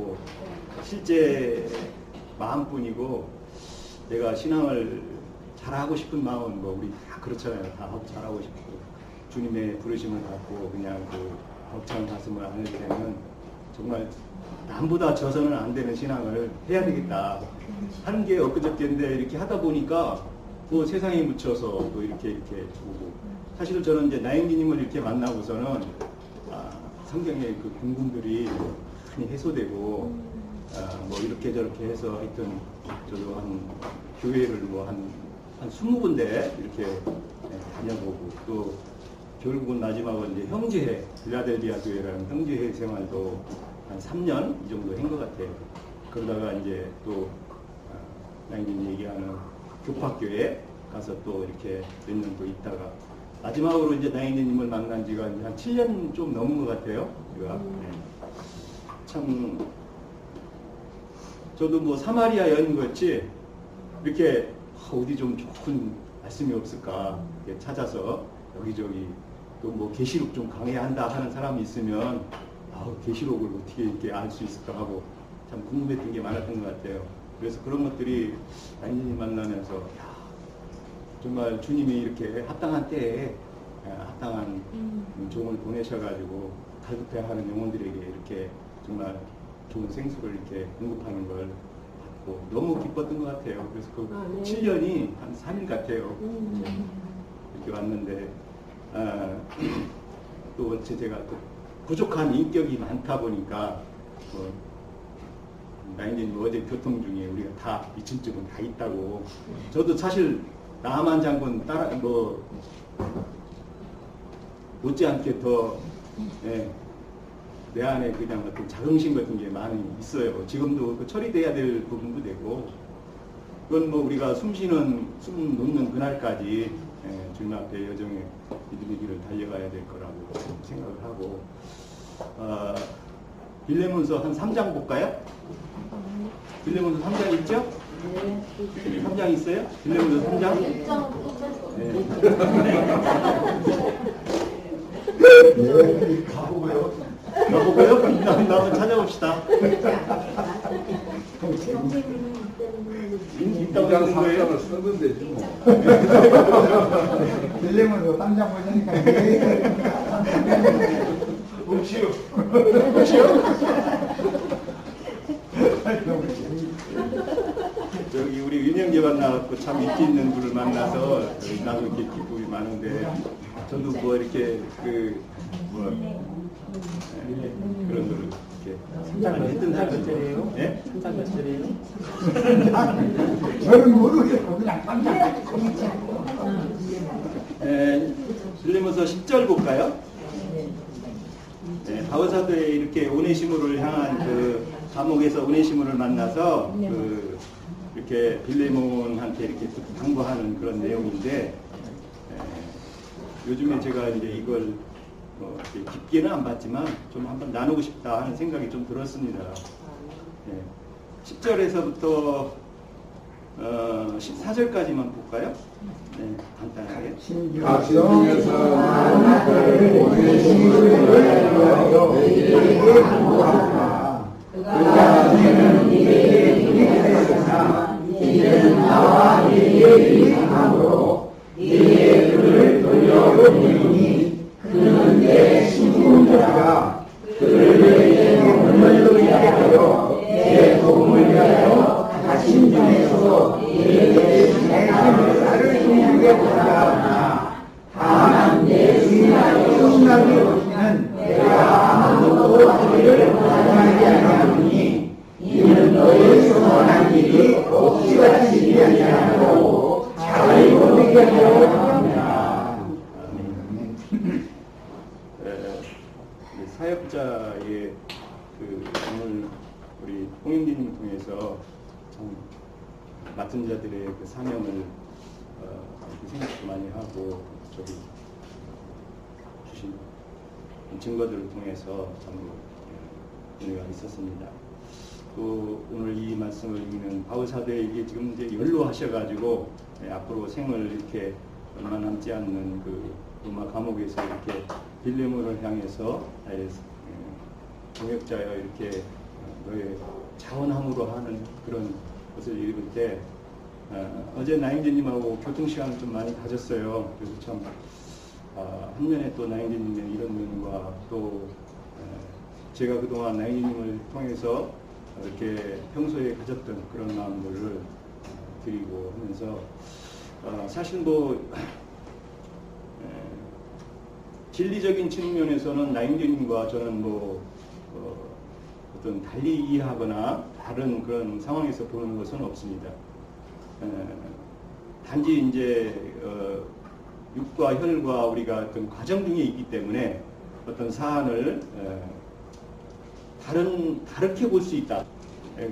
아니고 실제 마음뿐이고, 내가 신앙을 잘하고 싶은 마음은 뭐 우리 다 그렇잖아요. 다 잘하고 싶고 주님의 부르심을 받고 그냥 그 벅찬 가슴을 안을 때는 정말 남보다 져서는 안 되는 신앙을 해야 되겠다 하는 게 엊그저께인데, 이렇게 하다 보니까 또 세상에 묻혀서 또 이렇게 주고, 사실은 저는 이제 나영기님을 이렇게 만나고서는 성경의 그 궁금들이 많이 해소되고, 뭐 이렇게 저렇게 해서 하여튼 저도 한 교회를 뭐 한 20군데 이렇게 다녀보고, 또 결국은 마지막은 이제 형제회, 빌라델비아 교회라는 형제회 생활도 한 3년 이 정도 한 것 같아요. 그러다가 이제 또 나영기님 얘기하는 교파교회 가서 또 이렇게 몇 년 또 있다가 마지막으로 이제 나영기님을 만난 지가 한 7년 좀 넘은 것 같아요. 제가 참 저도 뭐 사마리아 여인 같이 이렇게 어디 좀 좋은 말씀이 없을까 이렇게 찾아서 여기저기, 또 뭐 계시록 좀 강해야 한다 하는 사람이 있으면 계시록을 어떻게 이렇게 알 수 있을까 하고 참 궁금했던 게 많았던 것 같아요. 그래서 그런 것들이 나영기님 만나면서 정말 주님이 이렇게 합당한 때에 합당한 종을 보내셔가지고 갈급해하는 영혼들에게 이렇게 정말 좋은 생수를 이렇게 공급하는 걸 받고 너무 기뻤던 것 같아요. 그래서 그 7년이 한 3일 같아요. 이렇게 왔는데 또 어째 제가 또 부족한 인격이 많다 보니까 나영기님 어제 교통 중에 우리가 다 미친증은 다 있다고, 저도 사실 나만 장군 따라 뭐 못지않게 더 내 안에 그냥 어떤 자긍심 같은 게 많이 있어요. 지금도 그 처리돼야 될 부분도 되고, 그건 뭐 우리가 숨 놓는 그날까지 주님 앞에 여정의 믿음의 길을 달려가야 될 거라고 생각을 하고, 빌레몬서 한 3장 볼까요? 빌레몬서 3장 있죠? 네. 3장 있어요? 빌레몬서 3장? 네. 가보고요. 한번 찾아봅시다. 있다고 하는 거예요? 썼는데 좀. 빌레몬서 3장 보자니까. 묵시요. 저기 우리 윤영재 만나갖고 참 인기 있는 분을 만나서 나도 이렇게 기쁨이 많은데, 저도 뭐 이렇게 그런 거를 이렇게 많이 했던 사람이에요. 네? 3장 몇 절이에요? 저는 모르겠고 그냥 3장. 빌레몬서 10절 볼까요? 네, 바울사도에 이렇게 오네시모를 향한 그 감옥에서 오네시모를 만나서 이렇게 빌레몬한테 이렇게 당부하는 그런 내용인데, 요즘에 제가 이제 이걸 이렇게 깊게는 안 봤지만 좀 한번 나누고 싶다 하는 생각이 좀 들었습니다. 10절에서부터 14절까지만 볼까요? 네, 간단하게. 중에서 오내심을 내게 간구하라. 그가 너는 네게 불의하였으나 이는 나와 네게 이상함으로 네게 그를 돌려보내니 그는 내 신분자가 그를 내게 몸을 위하여 내 도움을 위하여 가신 중에서 네게 생명을 나를 힘들게 보다. 다만 내 신하여 신하게 보시는 내가 아무것도 그를 원하지 아니하노니 이는 너의 소원한 일이 억지같이 일하지 않고 잘 모르게 하려 합니다. 사역자의 오늘 우리 홍영기님을 통해서 참 맡은 자들의 그 사명을 생각도 많이 하고, 저기 주신 증거들을 통해서 참 은혜가 있었습니다. 또 오늘 이 말씀을 읽는 바울사도에게 지금 이제 연로하셔가지고 앞으로 생을 이렇게 얼마 남지 않는 그 로마 감옥에서 이렇게 빌레몬을 향해서 동역자여 이렇게 거의 자원함으로 하는 그런 것을 읽을 때 어제 나영재님하고 교통시간을 좀 많이 가졌어요. 그래서 참 한면에 또 나영재님의 이런 면과 또 제가 그동안 나영재님을 통해서 이렇게 평소에 가졌던 그런 마음들을 드리고 하면서 사실 뭐 진리적인 측면에서는 나영재님과 저는 뭐 어떤 달리 이해하거나 다른 그런 상황에서 보는 것은 없습니다. 단지 이제 육과 혈과 우리가 어떤 과정 중에 있기 때문에 어떤 사안을 다르게 볼 수 있다.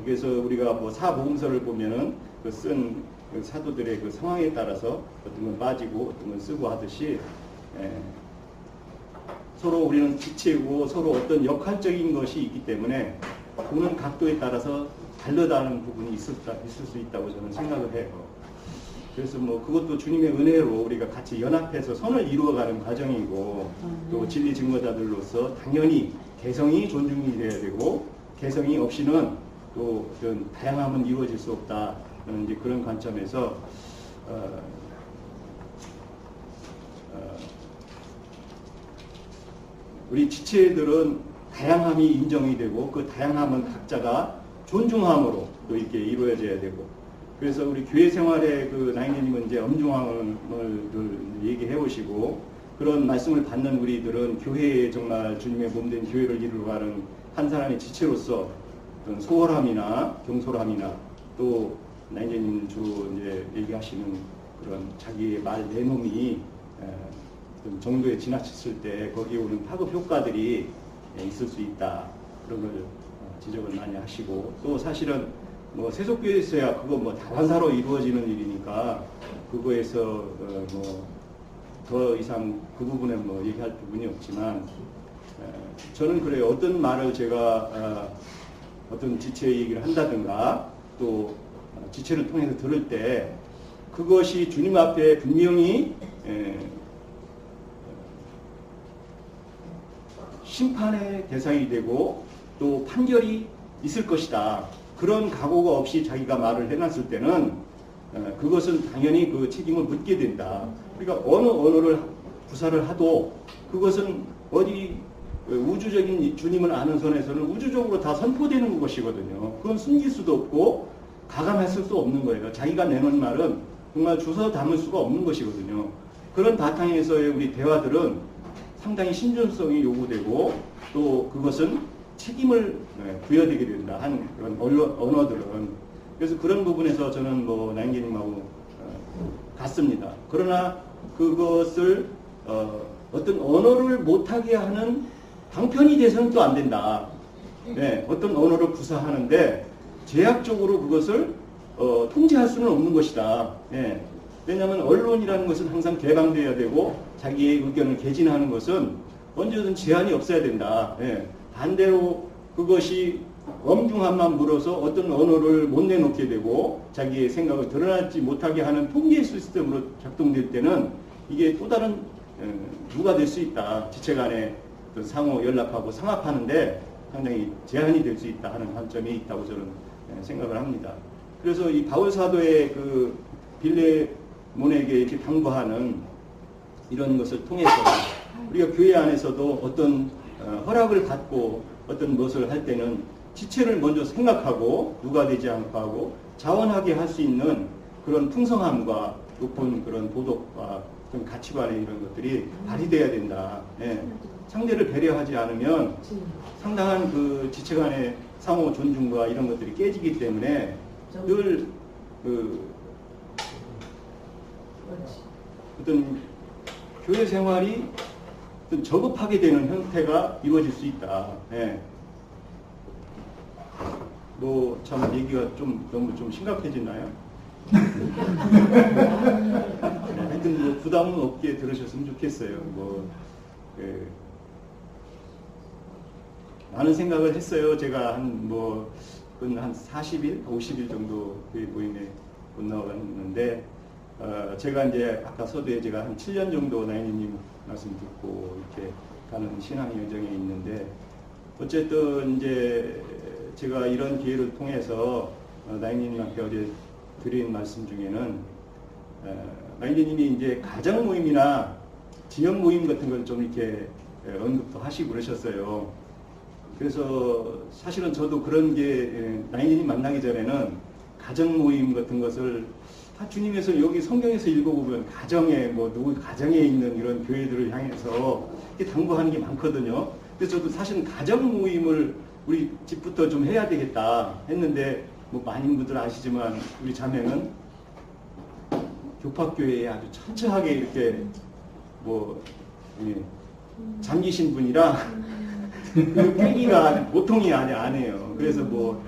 그래서 우리가 뭐 사복음서를 보면은 그 쓴 그 사도들의 그 상황에 따라서 어떤 건 빠지고 어떤 건 쓰고 하듯이 서로 우리는 지체고 서로 어떤 역할적인 것이 있기 때문에 보는 각도에 따라서 다르다는 부분이 있을 수 있다고 저는 생각을 해요. 그래서 뭐 그것도 주님의 은혜로 우리가 같이 연합해서 선을 이루어가는 과정이고 또 진리 증거자들로서 당연히 개성이 존중이 돼야 되고 개성이 없이는 또 그런 다양함은 이루어질 수 없다. 저는 이제 그런 관점에서 우리 지체들은 다양함이 인정이 되고 그 다양함은 각자가 존중함으로 또 이렇게 이루어져야 되고 그래서 우리 교회 생활에 그 나영재님은 이제 엄중함을 얘기해 오시고 그런 말씀을 받는 우리들은 교회에 정말 주님의 몸된 교회를 이루어가는 한 사람의 지체로서 어떤 소홀함이나 경솔함이나 또 나영재님 주로 이제 얘기하시는 그런 자기의 말 내놈이 어떤 정도에 지나쳤을 때 거기에 오는 파급 효과들이 있을 수 있다. 그런 걸 지적을 많이 하시고 또 사실은 뭐 세속교회에서야 그거 뭐 다반사로 이루어지는 일이니까 그거에서 뭐 더 이상 그 부분에 뭐 얘기할 부분이 없지만 저는 그래요. 어떤 말을 제가 어떤 지체의 얘기를 한다든가 또 지체를 통해서 들을 때 그것이 주님 앞에 분명히 심판의 대상이 되고 또 판결이 있을 것이다. 그런 각오가 없이 자기가 말을 해놨을 때는 그것은 당연히 그 책임을 묻게 된다. 우리가 어느 언어를 구사를 하도 그것은 어디 우주적인 주님을 아는 선에서는 우주적으로 다 선포되는 것이거든요. 그건 숨길 수도 없고 가감했을 수 없는 거예요. 자기가 내놓은 말은 정말 주워 담을 수가 없는 것이거든요. 그런 바탕에서의 우리 대화들은 상당히 신중성이 요구되고 또 그것은 책임을 부여되게 된다 한 그런 언어들은 그래서 그런 부분에서 저는 뭐 나영재님하고 같습니다. 그러나 그것을 어떤 언어를 못하게 하는 방편이 돼서는 또 안 된다. 네, 어떤 언어를 구사하는데 제약적으로 그것을 통제할 수는 없는 것이다. 네. 왜냐하면 언론이라는 것은 항상 개방되어야 되고 자기의 의견을 개진하는 것은 언제든 제한이 없어야 된다. 네. 반대로 그것이 엄중함만 물어서 어떤 언어를 못 내놓게 되고 자기의 생각을 드러나지 못하게 하는 통제 시스템으로 작동될 때는 이게 또 다른 누가 될 수 있다. 지체 간에 상호 연락하고 상합하는데 상당히 제한이 될 수 있다 하는 관점이 있다고 저는 생각을 합니다. 그래서 이 바울 사도의 그 빌레몬에게 이렇게 당부하는 이런 것을 통해서 우리가 교회 안에서도 어떤 허락을 받고 어떤 것을 할 때는 지체를 먼저 생각하고 누가 되지 않고 하고 자원하게 할 수 있는 그런 풍성함과 높은 그런 도덕과 어떤 가치관의 이런 것들이 발휘돼야 된다. 예. 상대를 배려하지 않으면 상당한 그 지체 간의 상호 존중과 이런 것들이 깨지기 때문에 늘 어떤 교회 생활이 어떤 저급하게 되는 형태가 이루어질 수 있다. 예. 뭐 참 얘기가 좀 너무 좀 심각해지나요? 네, 하여튼 뭐 부담은 없게 들으셨으면 좋겠어요. 뭐 많은 생각을 했어요. 제가 한 40일, 50일 정도 그 모임에 못 나갔는데 제가 이제 아까 서두에 제가 한 7년 정도 나영재님 말씀 듣고 이렇게 가는 신앙 여정에 있는데 어쨌든 이제 제가 이런 기회를 통해서 나인님한테 어제 드린 말씀 중에는 나인님이 이제 가정 모임이나 지역 모임 같은 걸 좀 이렇게 언급도 하시고 그러셨어요. 그래서 사실은 저도 그런 게 나인님 만나기 전에는 가정 모임 같은 것을 주님에서 여기 성경에서 읽어보면 가정에 뭐 누구 가정에 있는 이런 교회들을 향해서 이렇게 당부하는 게 많거든요. 그래서 저도 사실은 가정 모임을 우리 집부터 좀 해야 되겠다 했는데 뭐 많은 분들 아시지만 우리 자매는 교파교회에 아주 천천하게 이렇게 뭐 잠기신 분이라 그 깨기가 보통이 아니에요. 그래서 뭐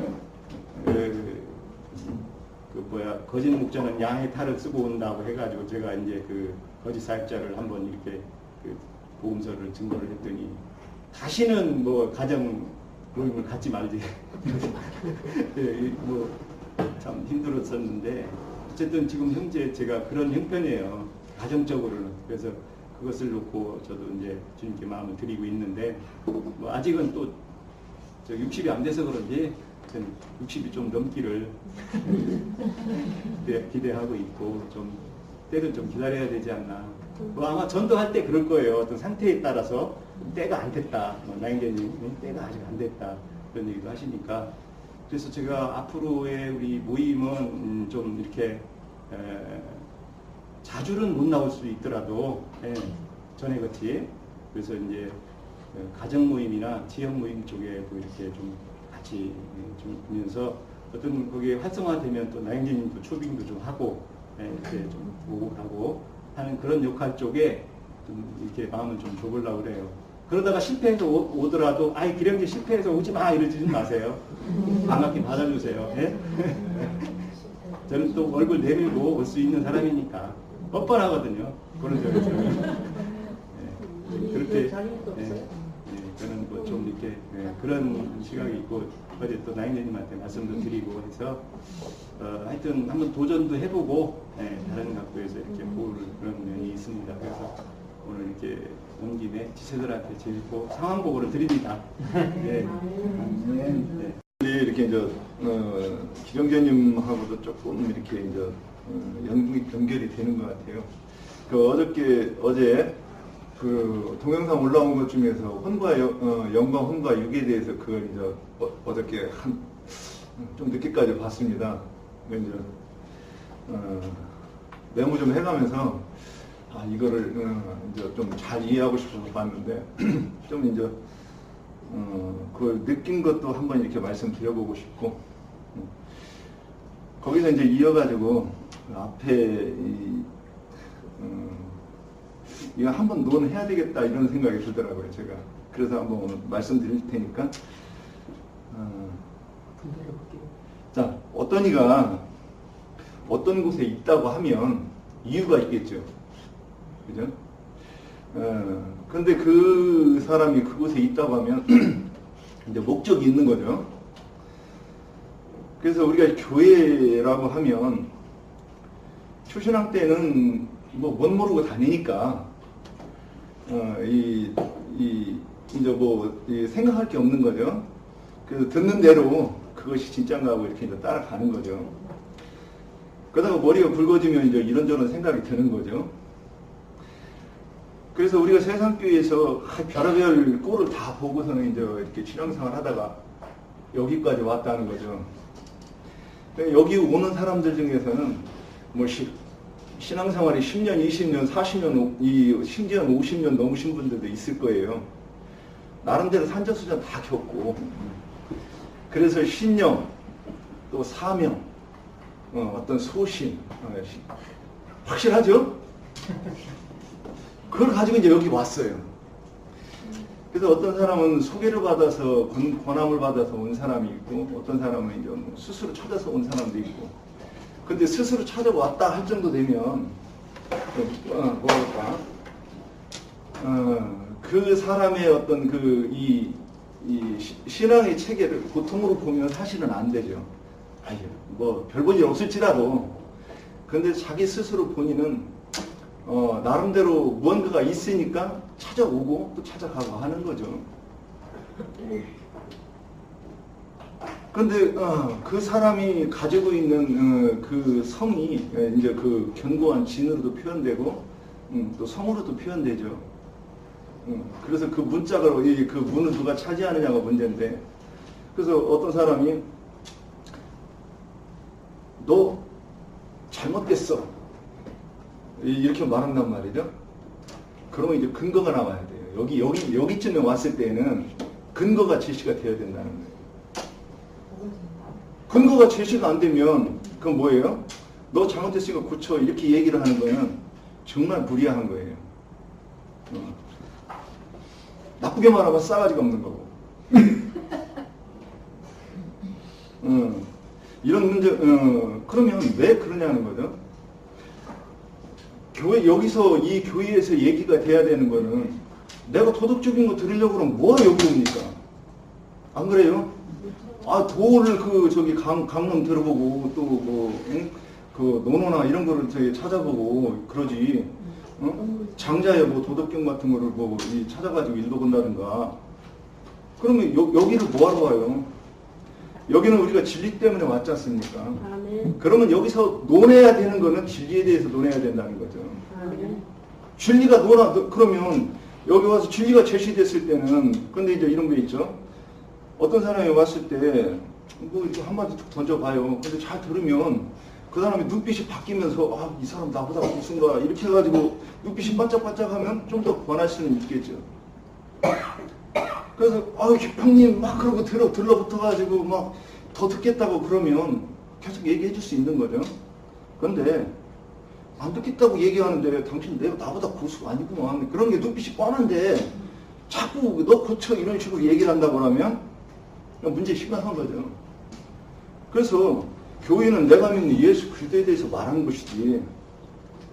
거짓 목자는 양의 탈을 쓰고 온다고 해가지고 제가 이제 그 거짓 사역자를 한번 이렇게 그 보험서를 증거를 했더니 다시는 뭐 가정 모임을 갖지 말지. 뭐 참 힘들었었는데 어쨌든 지금 현재 제가 그런 형편이에요. 가정적으로는. 그래서 그것을 놓고 저도 이제 주님께 마음을 드리고 있는데 뭐 아직은 또 저 60이 안 돼서 그런지 60이 좀 넘기를 기대하고 있고 좀 때를 좀 기다려야 되지 않나. 뭐 아마 전도할 때 그럴 거예요. 어떤 상태에 따라서 때가 안 됐다. 나인계님 때가 아직 안 됐다. 그런 얘기도 하시니까. 그래서 제가 앞으로의 우리 모임은 좀 이렇게 자주는 못 나올 수 있더라도 전에 같이 그래서 이제 가정 모임이나 지역 모임 쪽에도 이렇게 좀 같이 좀 보면서 어떤 거기에 활성화되면 또 나인계님도 초빙도 좀 하고 이렇게 좀 보고 가고 하는 그런 역할 쪽에 좀 이렇게 마음을 좀 줘보려고 그래요. 그러다가 실패해서 오더라도 아이 기령제 실패해서 오지 마 이러지 마세요. 반갑게 받아주세요. 예? 저는 또 얼굴 내밀고 올 수 있는 사람이니까 뻔뻔하거든요. 그런 점에서 그렇게 저는 뭐 좀 이렇게 그런 시각이 있고 어제 또 나인님한테 말씀도 드리고 해서 하여튼 한번 도전도 해보고 다른 각도에서 이렇게 볼 그런 면이 있습니다. 그래서 오늘 이렇게 온 김에 지체들한테 제일고 상황 보고를 드립니다. 네. 이렇게 이제 기령제님하고도 조금 이렇게 이제 연결이 되는 것 같아요. 그 어제 그 동영상 올라온 것 중에서 혼과 영과 혼과 육에 대해서 그걸 이제 어저께 좀 늦게까지 봤습니다. 이제 메모 좀 해가면서 이거를 이제 좀 잘 이해하고 싶어서 봤는데 좀 이제 그걸 느낀 것도 한번 이렇게 말씀드려보고 싶고 거기서 이제 이어가지고 앞에 이거 한번 논해야 되겠다 이런 생각이 들더라고요. 제가 그래서 한번 오늘 말씀드릴 테니까 자 어떤 이가 어떤 곳에 있다고 하면 이유가 있겠죠. 그죠? 근데 그 사람이 그곳에 있다고 하면 이제 목적이 있는 거죠. 그래서 우리가 교회라고 하면 초신앙 때는 뭐 못 모르고 다니니까 이제 뭐 생각할 게 없는 거죠. 그래서 듣는 대로 그것이 진짜인가 하고 이렇게 이제 따라가는 거죠. 그러다가 머리가 붉어지면 이제 이런저런 생각이 드는 거죠. 그래서 우리가 세상교회에서 별의별 꼴을 다 보고서는 이제 이렇게 신앙생활 하다가 여기까지 왔다는 거죠. 여기 오는 사람들 중에서는 뭐 신앙생활이 10년, 20년, 40년, 심지어는 50년 넘으신 분들도 있을 거예요. 나름대로 산전수전 다 겪고 그래서 신령, 또 사명, 어떤 소신 확실하죠? 그걸 가지고 이제 여기 왔어요. 그래서 어떤 사람은 소개를 받아서 권함을 받아서 온 사람이 있고 어떤 사람은 이제 뭐 스스로 찾아서 온 사람도 있고 근데 스스로 찾아왔다 할 정도 되면 뭐랄까 그 사람의 어떤 이 신앙의 체계를 보통으로 보면 사실은 안 되죠. 뭐 별 볼 일 없을지라도 근데 자기 스스로 본인은 나름대로 무언가가 있으니까 찾아오고 또 찾아가고 하는 거죠. 근데 그 사람이 가지고 있는 그 성이 이제 그 견고한 진으로도 표현되고 또 성으로도 표현되죠. 그래서 그 문짝을 그 문을 누가 차지하느냐가 문제인데, 그래서 어떤 사람이 너 잘못됐어 이렇게 말한단 말이죠. 그러면 이제 근거가 나와야 돼요. 여기쯤에 왔을 때는 근거가 제시가 되어야 된다는 거예요. 근거가 제시가 안 되면 그건 뭐예요? 너 잘못됐으니까 고쳐 이렇게 얘기를 하는 거는 정말 무리한 거예요. 나쁘게 말하면 싸가지가 없는 거고. 이런 문제, 그러면 왜 그러냐는 거죠. 여기서 이 교회에서 얘기가 돼야 되는 거는 내가 도덕적인 거 들으려고 그러면 뭐가 여기 옵니까? 안 그래요? 도를 강론 들어보고 또 그 논어나 이런 거를 저기 찾아보고 그러지. 장자의 뭐 도덕경 같은 거를 찾아가지고 읽어본다든가. 그러면 여기를 뭐하러 와요? 여기는 우리가 진리 때문에 왔지 않습니까? 아멘. 그러면 여기서 논해야 되는 거는 진리에 대해서 논해야 된다는 거죠. 아멘. 진리가 그러면 여기 와서 진리가 제시됐을 때는, 근데 이제 이런 게 있죠. 어떤 사람이 왔을 때 뭐 이렇게 한마디 툭 던져봐요. 근데 잘 들으면 그 사람이 눈빛이 바뀌면서 이 사람 나보다 무슨가 이렇게 해가지고 눈빛이 반짝반짝하면 좀 더 권할 수는 있겠죠. 그래서 형님 막 그러고 들러붙어가지고 막 더 듣겠다고 그러면 계속 얘기해 줄 수 있는 거죠. 그런데 안 듣겠다고 얘기하는데 당신 나보다 고수가 아니구만, 그런 게 눈빛이 뻔한데 자꾸 너 고쳐 이런 식으로 얘기를 한다고 하면 문제 심각한 거죠. 그래서 교회는 내가 믿는 예수 그리스도에 대해서 말하는 것이지,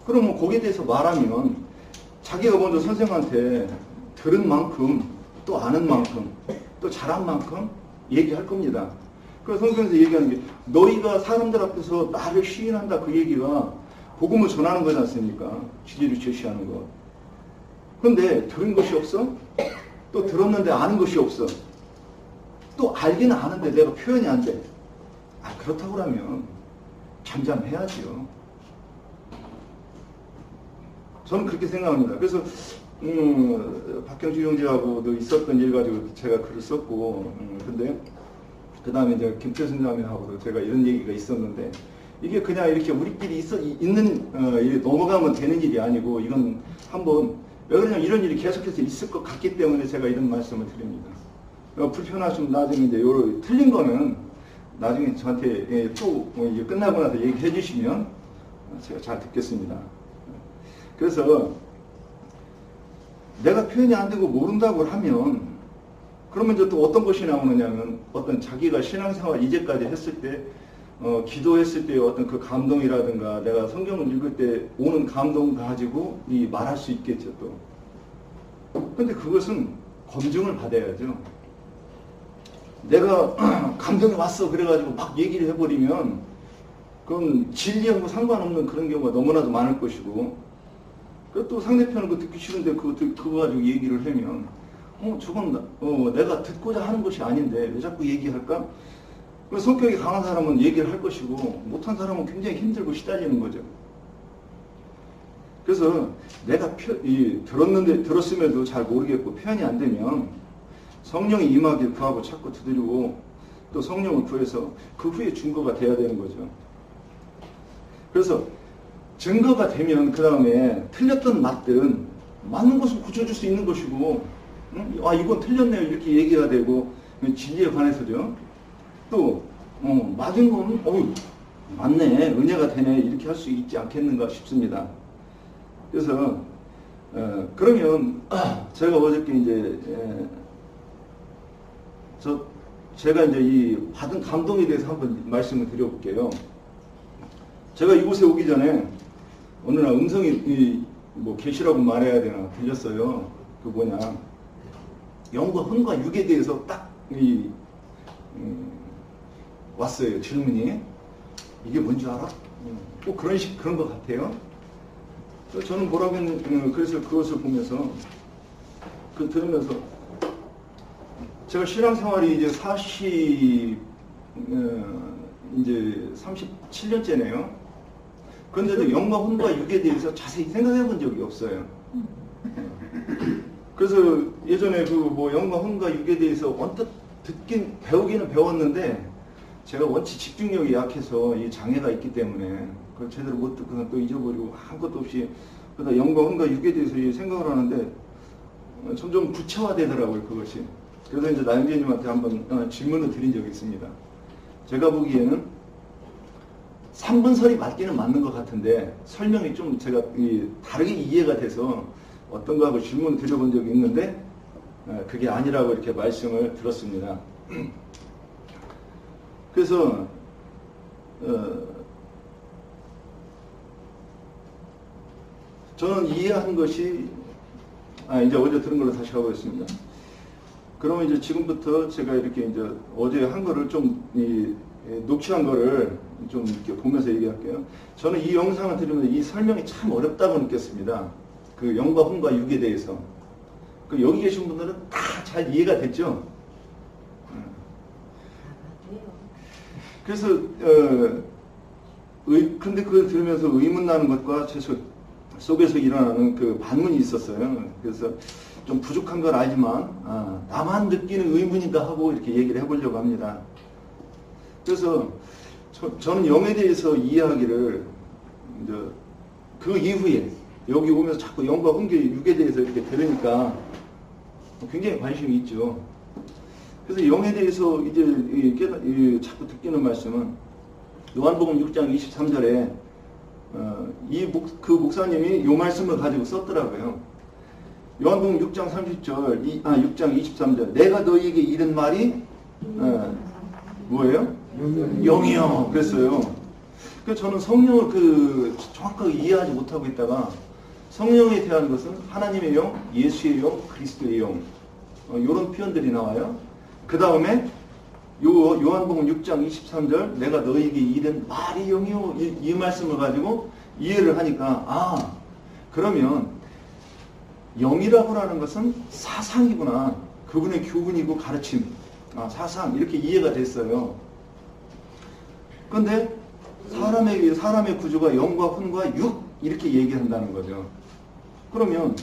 그러면 거기에 대해서 말하면 자기가 먼저 선생한테 들은 만큼 또 아는 만큼 또 잘한 만큼 얘기할 겁니다. 그래서 성경에서 얘기하는 게 너희가 사람들 앞에서 나를 시인한다, 그 얘기가 복음을 전하는 거지 않습니까? 진리를 제시하는 것. 그런데 들은 것이 없어? 또 들었는데 아는 것이 없어. 또 알기는 아는데 내가 표현이 안 돼. 그렇다고 하면 잠잠해야지요. 저는 그렇게 생각합니다. 그래서 박경주 형제하고도 있었던 일 가지고 제가 글을 썼고, 근데 그 다음에 이제 김태순 자매하고도 제가 이런 얘기가 있었는데, 이게 그냥 이렇게 우리끼리 넘어가면 되는 일이 아니고, 이건 한번, 왜 그러냐면 이런 일이 계속해서 있을 것 같기 때문에 제가 이런 말씀을 드립니다. 불편하시면 나중에 이제 틀린 거는 나중에 저한테 또 이제 끝나고 나서 얘기해 주시면 제가 잘 듣겠습니다. 그래서 내가 표현이 안 되고 모른다고 하면, 그러면 이제 또 어떤 것이 나오느냐면, 어떤 자기가 신앙생활 이제까지 했을 때, 기도했을 때 어떤 그 감동이라든가 내가 성경을 읽을 때 오는 감동 가지고 말할 수 있겠죠, 또. 근데 그것은 검증을 받아야죠. 내가 감동이 왔어 그래가지고 막 얘기를 해버리면 그건 진리하고 상관없는 그런 경우가 너무나도 많을 것이고, 그리고 또 상대편은 그거 듣기 싫은데 그거 가지고 얘기를 하면 저건 내가 듣고자 하는 것이 아닌데 왜 자꾸 얘기할까? 성격이 강한 사람은 얘기를 할 것이고 못한 사람은 굉장히 힘들고 시달리는 거죠. 그래서 내가 들었음에도 잘 모르겠고 표현이 안 되면 성령이 임하길 구하고 찾고 두드리고 또 성령을 구해서 그 후에 증거가 돼야 되는 거죠. 그래서 증거가 되면 그 다음에 틀렸던 맞든 맞는 것을 고쳐줄 수 있는 것이고, 이건 틀렸네요 이렇게 얘기가 되고, 진리에 관해서죠. 또 맞은 건 맞네, 은혜가 되네 이렇게 할 수 있지 않겠는가 싶습니다. 그래서 그러면 제가 어저께 이제 제가 이제 이 받은 감동에 대해서 한번 말씀을 드려볼게요. 제가 이곳에 오기 전에 어느 날 음성이 계시라고 말해야 되나 들렸어요. 그 영과 혼과 육에 대해서 딱 왔어요. 질문이. 이게 뭔지 알아? 꼭 그런 것 같아요. 저는 뭐라고 했는지, 그래서 그것을 보면서, 들으면서, 제가 신앙생활이 이제 이제 37년째네요. 그런데도 영과 혼과 육에 대해서 자세히 생각해 본 적이 없어요. 그래서 예전에 그 뭐 영과 혼과 육에 대해서 언뜻 배우기는 배웠는데 제가 원체 집중력이 약해서 이 장애가 있기 때문에 그걸 제대로 못 듣고는 또 잊어버리고 아무것도 없이 그러다 영과 혼과 육에 대해서 생각을 하는데 점점 구체화되더라고요, 그것이. 그래서 이제 나영재님한테 한번 질문을 드린 적이 있습니다. 제가 보기에는 3분설이 맞기는 맞는 것 같은데 설명이 좀 제가 다르게 이해가 돼서 어떤가 하고 질문을 드려본 적이 있는데 그게 아니라고 이렇게 말씀을 들었습니다. 그래서 저는 이해한 것이 이제 어제 들은 걸로 다시 하고 있습니다. 그러면 이제 지금부터 제가 이렇게 이제 어제 한 거를 좀 녹취한 거를 좀 이렇게 보면서 얘기할게요. 저는 이 영상을 들으면서 이 설명이 참 어렵다고 느꼈습니다. 그 영과 혼과 육에 대해서. 그 여기 계신 분들은 다 잘 이해가 됐죠? 그래서 근데 그걸 들으면서 의문 나는 것과 제 속에서 일어나는 그 반문이 있었어요. 그래서 좀 부족한 건 알지만 나만 느끼는 의문인가 하고 이렇게 얘기를 해보려고 합니다. 그래서 저는 영에 대해서 이해하기를 이제 그 이후에 여기 오면서 자꾸 영과 혼과 육에 대해서 이렇게 들으니까 굉장히 관심이 있죠. 그래서 영에 대해서 이제 자꾸 듣기는 말씀은 요한복음 6장 23절에 그 목사님이 이 말씀을 가지고 썼더라고요. 요한복음 6장 30절, 6장 23절. 내가 너희에게 이른 말이 뭐예요? 영이요. 그랬어요. 그래서 저는 성령을 정확하게 이해하지 못하고 있다가 성령에 대한 것은 하나님의 영, 예수의 영, 그리스도의 영 이런 표현들이 나와요. 그 다음에 요한복음 6장 23절 내가 너희에게 이른 말이 영이요 이 말씀을 가지고 이해를 하니까 그러면 영이라고 하는 것은 사상이구나. 그분의 교훈이고 가르침 사상 이렇게 이해가 됐어요. 그런데 사람의 구조가 영과 혼과 육 이렇게 얘기한다는 거죠. 그러면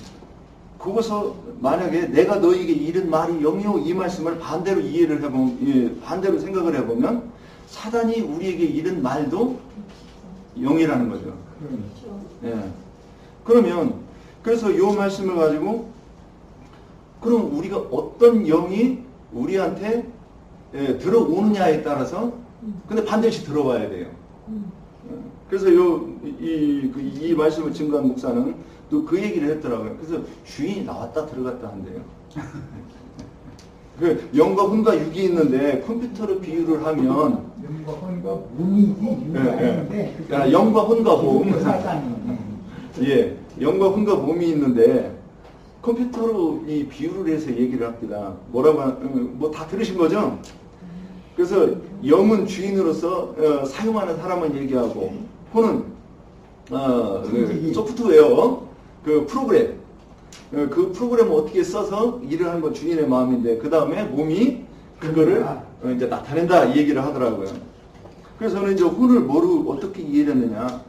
그것서 만약에 내가 너에게 이른 말이 영이요 이 말씀을 반대로 이해를 해보면 반대로 생각을 해보면 사단이 우리에게 이른 말도 영이라는 거죠. 예. 그러면 그래서 이 말씀을 가지고 그럼 우리가 어떤 영이 우리한테 들어오느냐에 따라서 근데 반드시 들어와야 돼요. 그래서 이 말씀을 증거한 목사는 또 그 얘기를 했더라고요. 그래서 주인이 나왔다 들어갔다 한대요. 그 영과 혼과 육이 있는데 컴퓨터로 비유를 하면 영과 혼과 몸이지 육이 아닌데 그러니까 영과 혼과 몸 예. 영과 혼과 몸이 있는데 컴퓨터로 이 비유를 해서 얘기를 합니다. 뭐 다 들으신 거죠? 그래서 영은 주인으로서 사용하는 사람은 얘기하고 혼은 소프트웨어 그 프로그램 그 프로그램을 어떻게 써서 일을 하는 건 주인의 마음인데 그 다음에 몸이 그거를 이제 나타낸다 이 얘기를 하더라고요. 그래서 저는 이제 혼을 어떻게 이해를 했느냐.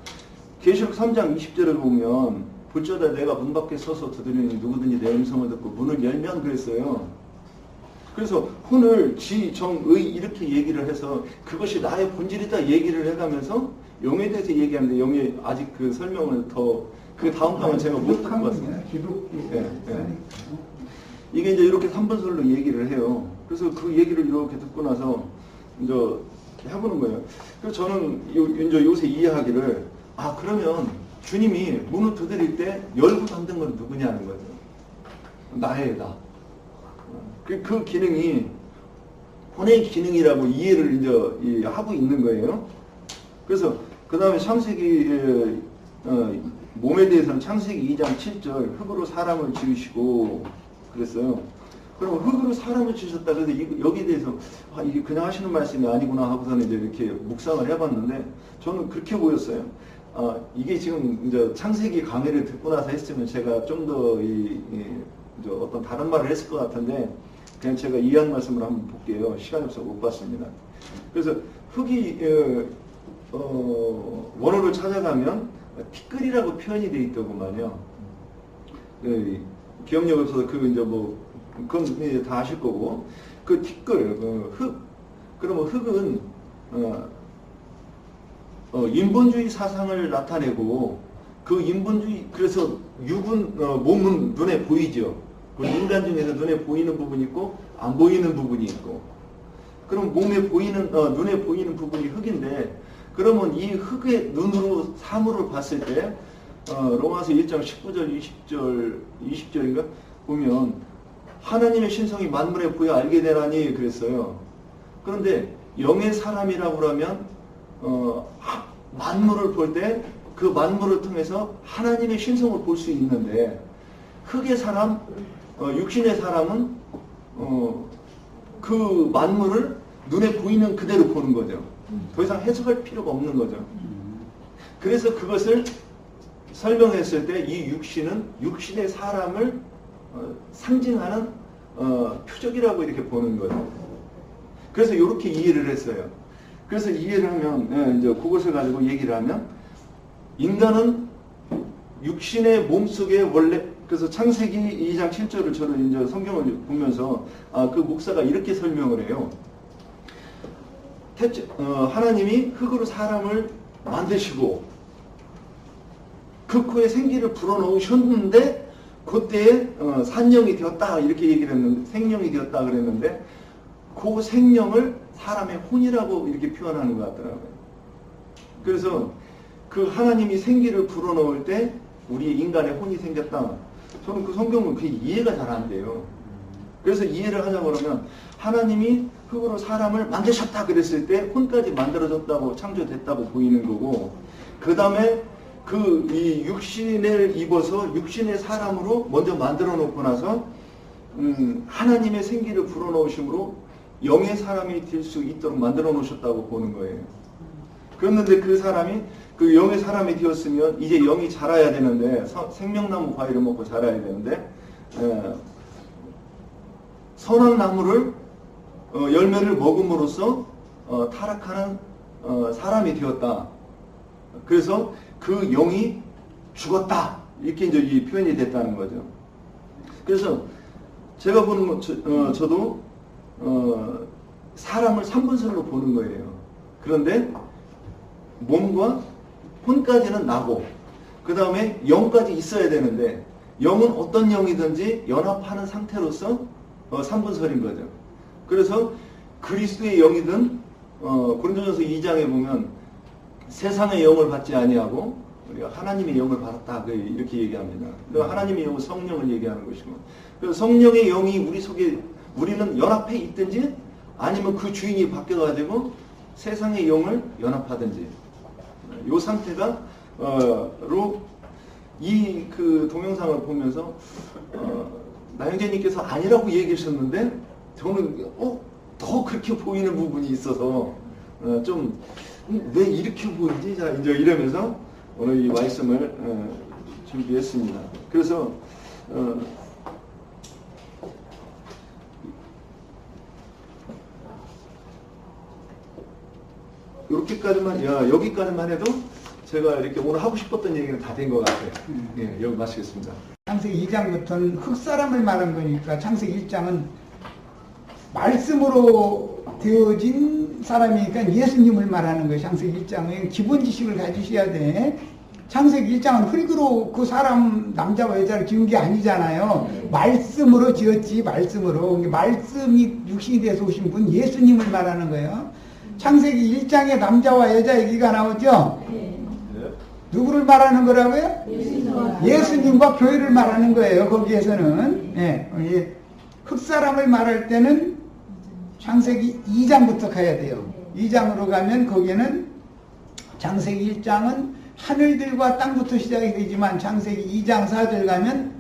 계시록 3장 20절을 보면 볼지어다 내가 문 밖에 서서 두드리니 누구든지 내 음성을 듣고 문을 열면 그랬어요. 그래서 혼을 지, 정, 의 이렇게 얘기를 해서 그것이 나의 본질이다 얘기를 해가면서 영에 대해서 얘기하는데 영이 아직 그 설명을 그 다음 강은 제가 못 듣고 왔습니다. 이게 이제 이렇게 3분설로 얘기를 해요. 그래서 그 얘기를 이렇게 듣고 나서 이제 해보는 거예요. 그래서 저는 이제 요새 이해하기를 그러면 주님이 문을 두드릴 때 열고 닫는 건 누구냐는 거죠. 나예다. 그 기능이 혼의 기능이라고 이해를 이제 하고 있는 거예요. 그래서 그 다음에 창세기 몸에 대해서는 창세기 2장 7절 흙으로 사람을 지으시고 그랬어요. 그럼 흙으로 사람을 지으셨다. 그래서 여기에 대해서 이게 그냥 하시는 말씀이 아니구나 하고서는 이제 이렇게 묵상을 해봤는데 저는 그렇게 보였어요. 이게 지금 이제 창세기 강의를 듣고 나서 했으면 제가 좀 더 어떤 다른 말을 했을 것 같은데 그냥 제가 이해한 말씀을 한번 볼게요. 시간이 없어서 못 봤습니다. 그래서 흙이 원어를 찾아가면 티끌이라고 표현이 돼 있더구만요. 기억력 없어서 그 이제 뭐 그건 이제 다 아실 거고 그 티끌 흙 그러면 흙은 인본주의 사상을 나타내고 그 인본주의 그래서 육은 몸은 눈에 보이죠. 그 인간 중에서 눈에 보이는 부분이 있고 안 보이는 부분이 있고 그럼 몸에 보이는 눈에 보이는 부분이 흙인데 그러면 이 흙의 눈으로 사물을 봤을 때 로마서 1장 19절 20절인가 보면 하나님의 신성이 만물에 보여 알게 되나니 그랬어요. 그런데 영의 사람이라고 그러면 만물을 볼 때 그 만물을 통해서 하나님의 신성을 볼 수 있는데 흙의 사람, 육신의 사람은 그 만물을 눈에 보이는 그대로 보는 거죠. 더 이상 해석할 필요가 없는 거죠. 그래서 그것을 설명했을 때 이 육신은 육신의 사람을 상징하는 표적이라고 이렇게 보는 거예요. 그래서 이렇게 이해를 했어요. 그래서 이해를 하면 이제 그것을 가지고 얘기를 하면 인간은 육신의 몸속에 원래 그래서 창세기 2장 7절을 저는 이제 성경을 보면서 그 목사가 이렇게 설명을 해요. 하나님이 흙으로 사람을 만드시고 그 코에 생기를 불어넣으셨는데 그때에 산령이 되었다 이렇게 얘기를 했는데 생령이 되었다 그랬는데 그 생령을 사람의 혼이라고 이렇게 표현하는 것 같더라고요. 그래서 그 하나님이 생기를 불어넣을 때 우리 인간의 혼이 생겼다. 저는 그 성경은 그게 이해가 잘 안 돼요. 그래서 이해를 하자고 그러면 하나님이 흙으로 사람을 만드셨다 그랬을 때 혼까지 만들어졌다고 창조됐다고 보이는 거고 그 다음에 그 이 육신을 입어서 육신의 사람으로 먼저 만들어 놓고 나서 하나님의 생기를 불어넣으심으로 영의 사람이 될 수 있도록 만들어 놓으셨다고 보는 거예요. 그런데 그 사람이 그 영의 사람이 되었으면 이제 영이 자라야 되는데 생명나무 과일을 먹고 자라야 되는데 선한 나무를 열매를 먹음으로써 타락하는 사람이 되었다. 그래서 그 영이 죽었다. 이렇게 이제 이 표현이 됐다는 거죠. 그래서 제가 보는 저도 사람을 3분설로 보는 거예요. 그런데 몸과 혼까지는 나고 그 다음에 영까지 있어야 되는데 영은 어떤 영이든지 연합하는 상태로서 3분설인 거죠. 그래서 그리스도의 영이든 고린도전서 2장에 보면 세상의 영을 받지 아니하고 우리가 하나님의 영을 받았다 이렇게 얘기합니다. 하나님의 영은 성령을 얘기하는 것이고 그래서 성령의 영이 우리 속에 우리는 연합해 있든지 아니면 그 주인이 바뀌어가지고 세상의 영을 연합하든지 이 상태가 이 그 동영상을 보면서 나영재님께서 아니라고 얘기하셨는데 저는 더 그렇게 보이는 부분이 있어서 좀 왜 이렇게 보이지? 자 이제 이러면서 오늘 이 말씀을 준비했습니다. 그래서 여기까지만 해도 제가 이렇게 오늘 하고 싶었던 얘기는 다 된 것 같아요. 예, 여기 마치겠습니다. 창세기 2장부터는 흙사람을 말한 거니까 창세기 1장은 말씀으로 되어진 사람이니까 예수님을 말하는 거예요. 창세기 1장은 기본 지식을 가지셔야 돼. 창세기 1장은 흙으로 그 사람 남자와 여자를 지은 게 아니잖아요. 말씀으로 지었지. 말씀으로. 말씀이 육신이 돼서 오신 분 예수님을 말하는 거예요. 창세기 1장에 남자와 여자 얘기가 나오죠. 누구를 말하는 거라고요? 예수님과 교회를 말하는 거예요. 거기에서는 흙사람을 말할 때는 창세기 2장부터 가야 돼요. 2장으로 가면 거기에는 창세기 1장은 하늘들과 땅부터 시작이 되지만 창세기 2장 4절 가면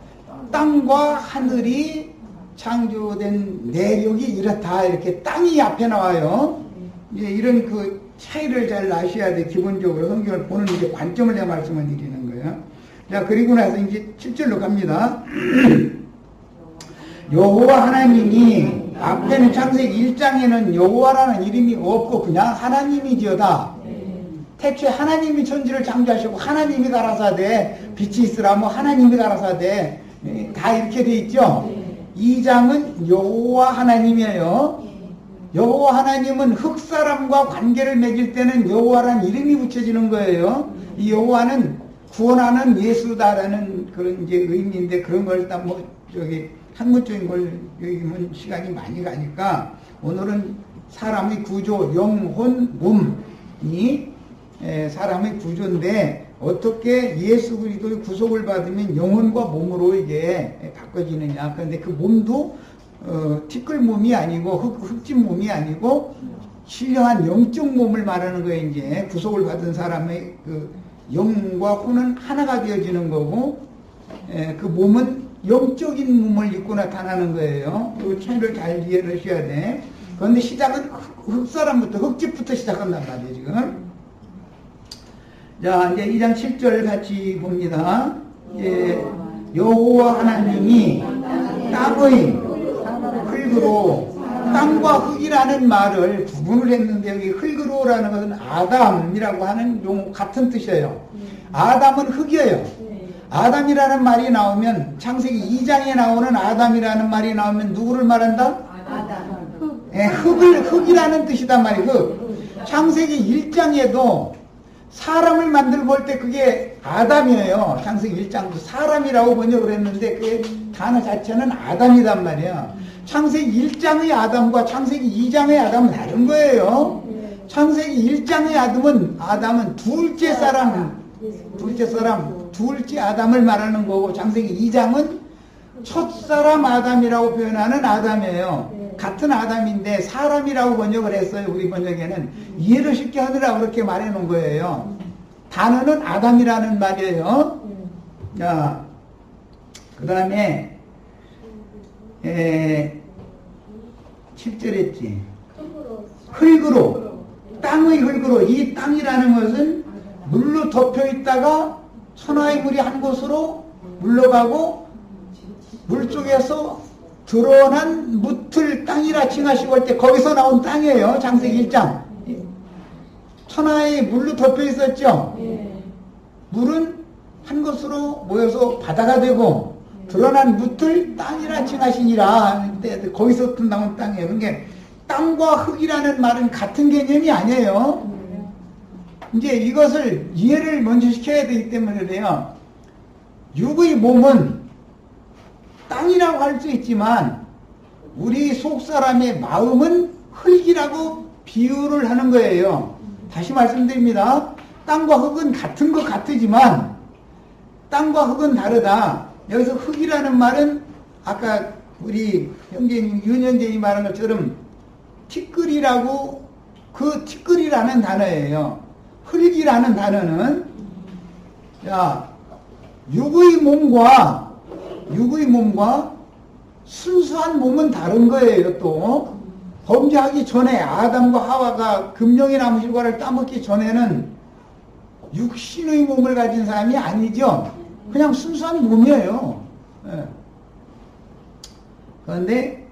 땅과 하늘이 창조된 내력이 이렇다. 이렇게 땅이 앞에 나와요. 이런 그 차이를 잘 아셔야 돼. 기본적으로 성경을 보는 이제 관점을 내가 말씀을 드리는 거예요. 자, 그리고 나서 이제 7절로 갑니다. 여호와 하나님이 앞에는 창세기 1장에는 여호와라는 이름이 없고 그냥 하나님이지어다. 태초에 하나님이 천지를 창조하시고 하나님이 가라사대 빛이 있으라 뭐 하나님이 가라사대 다 이렇게 돼 있죠. 2장은 여호와 하나님이에요. 여호와 하나님은 흙사람과 관계를 맺을 때는 여호와라는 이름이 붙여지는 거예요. 이 여호와는 구원하는 예수다라는 그런 이제 의미인데 그런 걸 일단 뭐 저기 학문적인 걸 여기면 시간이 많이 가니까 오늘은 사람의 구조, 영혼, 몸이 사람의 구조인데 어떻게 예수 그리스도의 구속을 받으면 영혼과 몸으로 이게 바꿔지느냐. 그런데 그 몸도 티끌 몸이 아니고 흙집 몸이 아니고 신령한 영적 몸을 말하는 거예요. 이제 구속을 받은 사람의 그 영과 혼은 하나가 되어지는 거고 그 몸은 영적인 몸을 입고 나타나는 거예요. 그 차이를 잘 이해를 하셔야 돼. 그런데 시작은 흙사람부터 흙집부터 시작한단 말이에요. 지금. 자, 이제 2장 7절 같이 봅니다. 여호와 하나님이 땅의 흙으로 땅과 흙이라는 말을 구분을 했는데 여기 흙으로라는 것은 아담이라고 하는 용어 같은 뜻이에요. 아담은 흙이에요. 아담이라는 말이 나오면 창세기 2장에 나오는 아담이라는 말이 나오면 누구를 말한다? 아담. 흙이라는 뜻이단 말이에요. 흙. 창세기 1장에도 사람을 만들고 볼 때 그게 아담이에요. 창세기 1장도 사람이라고 번역을 했는데 그 단어 자체는 아담이단 말이에요. 창세기 1장의 아담과 창세기 2장의 아담은 다른 거예요. 창세기 1장의 아담은 둘째 사람, 둘째 아담을 말하는 거고 창세기 2장은 첫사람 아담이라고 표현하는 아담이에요. 같은 아담인데 사람이라고 번역을 했어요. 우리 번역에는 이해를 쉽게 하느라고 그렇게 말해 놓은 거예요. 단어는 아담이라는 말이에요. 자, 그 다음에 7절 했지. 흙으로, 땅의 흙으로. 이 땅이라는 것은 물로 덮여 있다가 천하의 물이 한 곳으로 물러가고 물속에서 드러난 묻을 땅이라 칭하시고 할 때 거기서 나온 땅이에요. 창세기 1장. 천하의 물로 덮여 있었죠. 물은 한 곳으로 모여서 바다가 되고 드러난 묻을 땅이라 칭하시니라. 거기서 나온 땅이에요. 그러니까 땅과 흙이라는 말은 같은 개념이 아니에요. 이제 이것을 이해를 먼저 시켜야 되기 때문에 그래요. 육의 몸은 땅이라고 할 수 있지만 우리 속사람의 마음은 흙이라고 비유를 하는 거예요. 다시 말씀드립니다. 땅과 흙은 같은 것 같지만 땅과 흙은 다르다. 여기서 흙이라는 말은 아까 우리 형제님 윤현재님이 말한 것처럼 티끌이라고 그 티끌이라는 단어예요. 흙이라는 단어는 야 육의 몸과 순수한 몸은 다른 거예요. 또 범죄하기 전에 아담과 하와가 금령의 나무 실과를 따먹기 전에는 육신의 몸을 가진 사람이 아니죠. 그냥 순수한 몸이에요. 그런데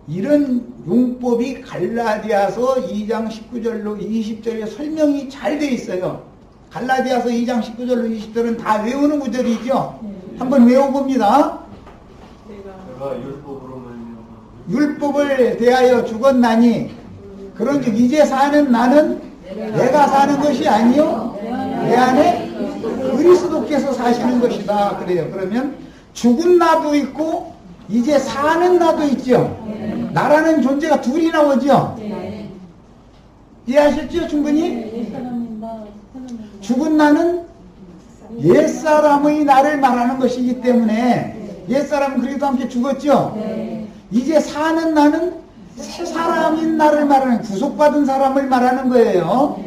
이런 용법이 갈라디아서 2장 19절로 20절에 설명이 잘 돼 있어요. 갈라디아서 2장 19절로 20절은 다 외우는 구절이죠. 한번 외워봅니다. 내가 율법을 대하여 죽었나니 그런즉 이제 사는 나는 내가 사는 것이 아니요 내 안에 그리스도께서 사시는 것이다. 그래요. 그러면 죽은 나도 있고 이제 사는 나도 있죠. 나라는 존재가 둘이 나오죠. 이해하셨죠? 충분히? 죽은 나는 옛사람의 나를 말하는 것이기 때문에 옛사람은 그리스도와 함께 죽었죠. 이제 사는 나는 새 사람인 나를 말하는 구속받은 사람을 말하는 거예요.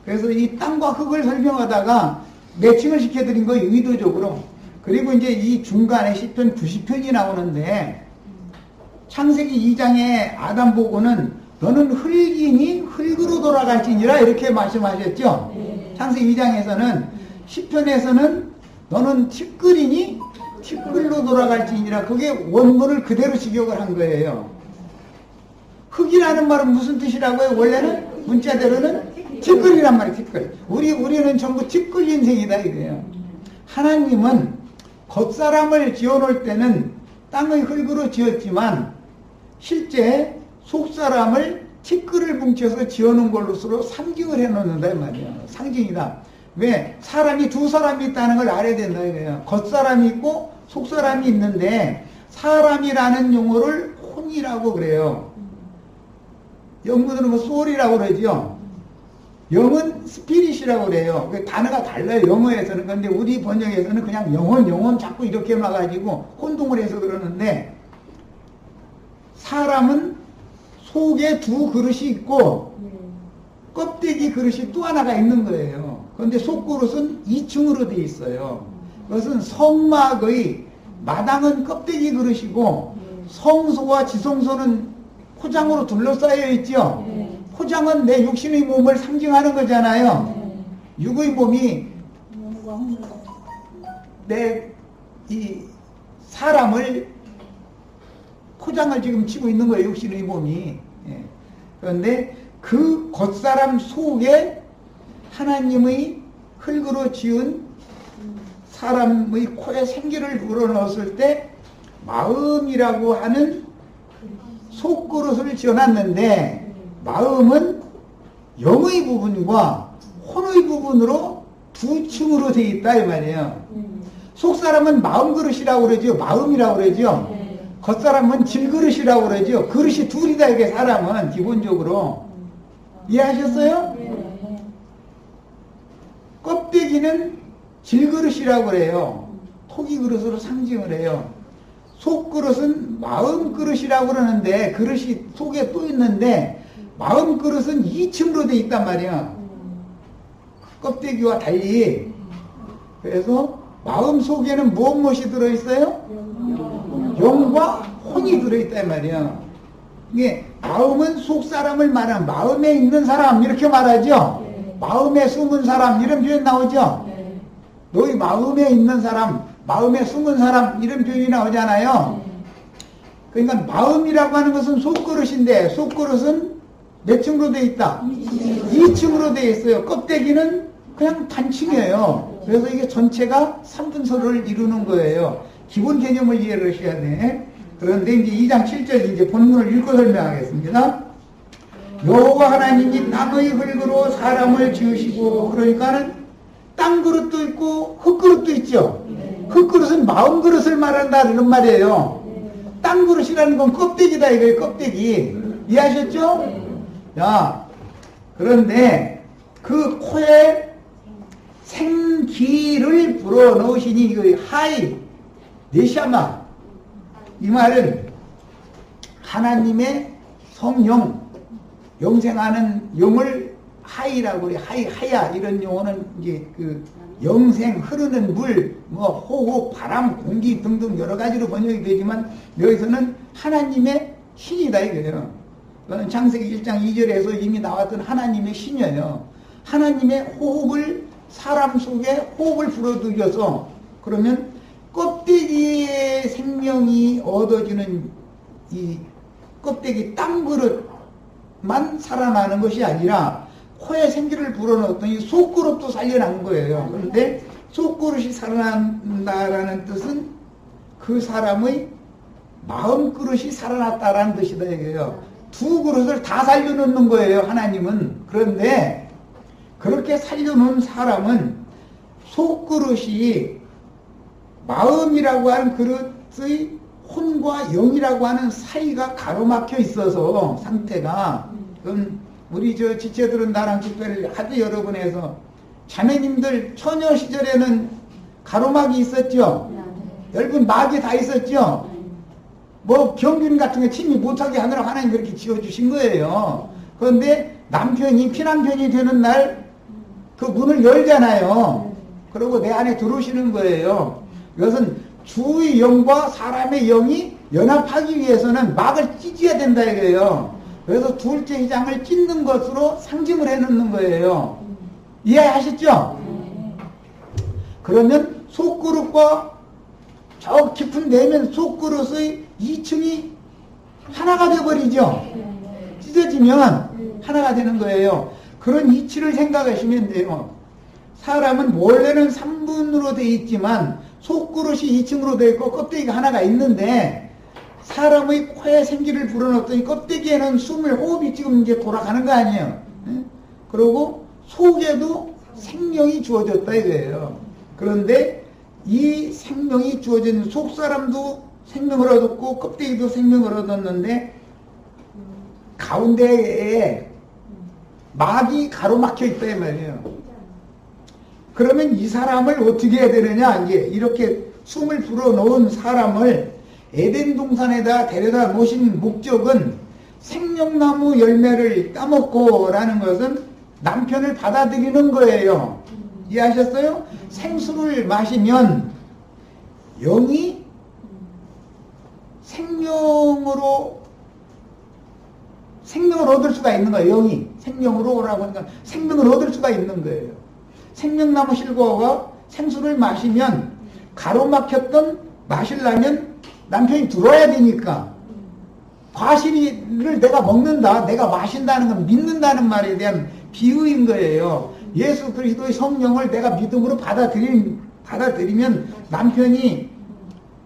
그래서 이 땅과 흙을 설명하다가 매칭을 시켜드린 거예요. 의도적으로. 그리고 이제 이 중간에 시편 90편이 나오는데 창세기 2장의 아담 보고는 너는 흙이니 흙으로 돌아갈지니라 이렇게 말씀하셨죠. 창세기 2장에서는 시편에서는 너는 티끌이니 티끌로 돌아갈지니라. 그게 원문을 그대로 직역을 한 거예요. 흙이라는 말은 무슨 뜻이라고요? 원래는 문자대로는 티끌이란 말이에요. 티끌. 우리는 전부 티끌 인생이다 이거예요. 하나님은 겉사람을 지어놓을 때는 땅의 흙으로 지었지만 실제 속사람을 티끌을 뭉쳐서 지어놓은 걸로서로 상징을 해놓는다 이 말이에요. 상징이다. 왜? 사람이 두 사람이 있다는 걸 알아야 된다 이거예요. 겉사람이 있고 속사람이 있는데 사람이라는 용어를 혼이라고 그래요. 영문으로 뭐 소울이라고 그러죠. 영은 스피릿이라고 그래요. 그 단어가 달라요. 영어에서는. 근데 우리 번역에서는 그냥 영혼 자꾸 이렇게 놔가지고 혼동을 해서 그러는데 사람은 속에 두 그릇이 있고 껍데기 그릇이 또 하나가 있는 거예요. 그런데 속그릇은 2층으로 되어 있어요. 그것은 성막의 마당은 껍데기 그릇이고 성소와 지성소는 포장으로 둘러싸여 있죠. 포장은 내 육신의 몸을 상징하는 거잖아요. 육의 몸이 내 이 사람을 포장을 지금 치고 있는 거예요. 육신의 몸이. 그런데 그 겉사람 속에 하나님의 흙으로 지은 사람의 코에 생기를 불어넣었을 때 마음이라고 하는 속그릇을 지어놨는데 마음은 영의 부분과 혼의 부분으로 두 층으로 되어 있다 이 말이에요. 속사람은 마음그릇이라고 그러죠. 마음이라고 그러죠. 겉사람은 질그릇이라고 그러죠. 그릇이 둘이다 이게 사람은 기본적으로. 이해하셨어요? 껍데기는 질그릇이라고 그래요. 토기 그릇으로 상징을 해요. 속그릇은 마음그릇이라고 그러는데 그릇이 속에 또 있는데 마음그릇은 2층으로 되어 있단 말이야. 껍데기와 달리. 그래서 마음 속에는 무엇이 들어있어요? 영과 혼이 들어있단 말이야. 이게 마음은 속사람을 말하는 마음에 있는 사람 이렇게 말하죠. 마음에 숨은 사람 이런 표현 나오죠. 너희 마음에 있는 사람, 마음에 숨은 사람 이런 표현이 나오잖아요. 그러니까 마음이라고 하는 것은 속그릇인데 속그릇은 몇 층으로 되어 있다? 2층으로 되어 있어요. 껍데기는 그냥 단층이에요. 그래서 이게 전체가 3분서를 이루는 거예요. 기본 개념을 이해를 하셔야 돼. 그런데 이제 2장 7절 이제 본문을 읽고 설명하겠습니다. 여호와 하나님이 땅의 흙으로 사람을 지으시고 그러니까는 땅 그릇도 있고 흙 그릇도 있죠. 흙 그릇은 마음 그릇을 말한다 이런 말이에요. 땅 그릇이라는 건 껍데기다 이거예요. 껍데기. 이해하셨죠? 자, 그런데 그 코에 생기를 불어넣으시니 이거 하이 네샤마 이 말은 하나님의 성령 영생하는 영을 하이라고 그래. 하야 이런 용어는 이제 그 영생 흐르는 물, 뭐 호흡, 바람, 공기 등등 여러 가지로 번역이 되지만 여기서는 하나님의 신이다 이거예요. 그거는 창세기 1장 2절에서 이미 나왔던 하나님의 신이에요. 하나님의 호흡을 사람 속에 호흡을 불어들여서 그러면 껍데기의 생명이 얻어지는 이 껍데기 땅 그릇만 살아나는 것이 아니라 코에 생기를 불어넣었던 이 속그릇도 살려난 거예요. 그런데 속그릇이 살아난다라는 뜻은 그 사람의 마음 그릇이 살아났다라는 뜻이다 이거예요. 두 그릇을 다 살려놓는 거예요 하나님은. 그런데 그렇게 살려놓은 사람은 속그릇이 마음이라고 하는 그릇의 혼과 영이라고 하는 사이가 가로막혀 있어서 상태가 우리 저 지체들은 나랑 집회를 하도 여러 번 해서 자매님들 처녀 시절에는 가로막이 있었죠. 얇은 막이 다 있었죠. 뭐 병균 같은 거 침이 못하게 하느라 하나님 그렇게 지어주신 거예요. 그런데 남편이 피난견이 되는 날 그 문을 열잖아요. 그리고 내 안에 들어오시는 거예요. 이것은 주의 영과 사람의 영이 연합하기 위해서는 막을 찢어야 된다 이거예요. 그래서 둘째 희장을 찢는 것으로 상징을 해놓는 거예요. 이해하셨죠? 그러면 속그릇과 저 깊은 내면 속그릇의 2층이 하나가 되어버리죠. 찢어지면 하나가 되는 거예요. 그런 이치를 생각하시면 돼요. 사람은 원래는 3분으로 되어 있지만 속그릇이 2층으로 되어 있고 껍데기가 하나가 있는데 사람의 코에 생기를 불어넣었더니 껍데기에는 숨을 호흡이 지금 이제 돌아가는 거 아니에요. 그리고 속에도 생명이 주어졌다 이거예요. 그런데 이 생명이 주어진 속 사람도 생명을 얻었고 껍데기도 생명을 얻었는데 가운데에 막이 가로막혀 있다 이 말이에요. 그러면 이 사람을 어떻게 해야 되느냐? 이제 이렇게 숨을 불어넣은 사람을 에덴 동산에다 데려다 놓으신 목적은 생명나무 열매를 따먹고라는 것은 남편을 받아들이는 거예요. 이해하셨어요? 생수를 마시면 영이 생명을 얻을 수가 있는 거예요. 영이 생명으로 오라고 하니까 생명을 얻을 수가 있는 거예요. 생명나무 실과와 생수를 마시면 가로막혔던 마시려면 남편이 들어야 되니까 과실을 내가 먹는다, 내가 마신다는 건 믿는다는 말에 대한 비유인 거예요. 예수 그리스도의 성령을 내가 믿음으로 받아들이면 남편이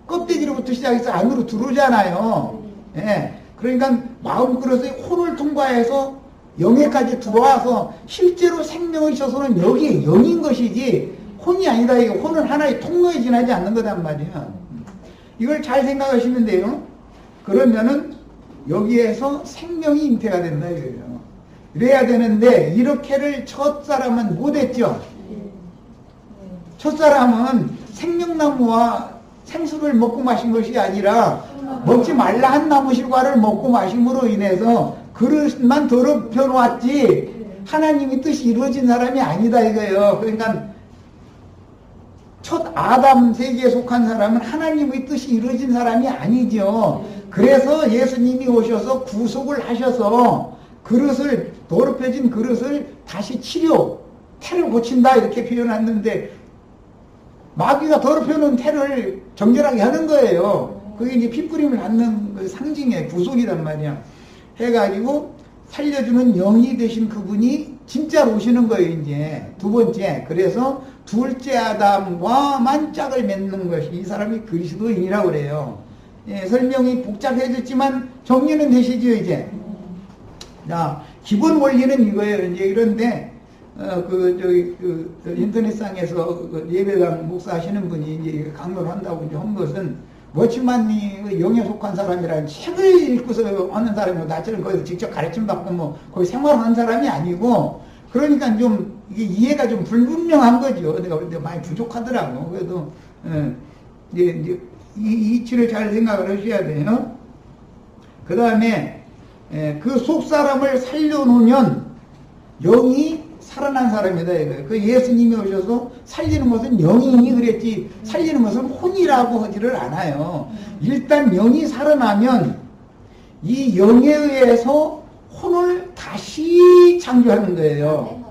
껍데기로부터 시작해서 안으로 들어오잖아요. 예. 그러니까 마음그릇의 혼을 통과해서 영에까지 들어와서 실제로 생명이 있어서는 여기에 영인 것이지 혼이 아니다. 이게 혼은 하나의 통로에 지나지 않는 거단 말이야. 이걸 잘 생각하시면 돼요. 그러면은 여기에서 생명이 잉태가 된다 이거예요. 이래야 되는데 이렇게를 첫사람은 못했죠. 첫사람은 생명나무와 생수를 먹고 마신 것이 아니라 먹지 말라 한 나무 실과를 먹고 마심으로 인해서 그릇만 더럽혀 놓았지 하나님의 뜻이 이루어진 사람이 아니다 이거예요. 그러니까 첫 아담 세계에 속한 사람은 하나님의 뜻이 이루어진 사람이 아니죠. 그래서 예수님이 오셔서 구속을 하셔서 그릇을 더럽혀진 그릇을 다시 태를 고친다 이렇게 표현했는데 마귀가 더럽혀놓은 태를 정결하게 하는 거예요. 그게 이제 핏부림을 받는 그 상징의 구속이란 말이야. 해가지고 살려주는 영이 되신 그분이 진짜로 오시는 거예요. 이제 두 번째. 그래서 둘째 아담과만 짝을 맺는 것이 이 사람이 그리스도인이라고 그래요. 예, 설명이 복잡해졌지만 정리는 되시죠 이제. 자, 기본 원리는 이거예요. 이제 이런데 인터넷상에서 예배당 목사 하시는 분이 이제 강론을 한다고 이제 한 것은 워치만이 영에 속한 사람이라는 책을 읽고서 하는 사람이고 나처럼 거기서 직접 가르침 받고 뭐 거기 생활하는 사람이 아니고 그러니까 좀 이게 이해가 좀 불분명한 거죠. 내가 볼 때 많이 부족하더라고. 그래도 이제 이 이치를 잘 생각을 하셔야 돼요. 그 다음에 그 속 사람을 살려놓으면 영이 살아난 사람이다 이거예요. 그 예수님이 오셔서 살리는 것은 영이니 그랬지 살리는 것은 혼이라고 하지를 않아요. 일단 영이 살아나면 이 영에 의해서 혼을 다시 창조하는 거예요.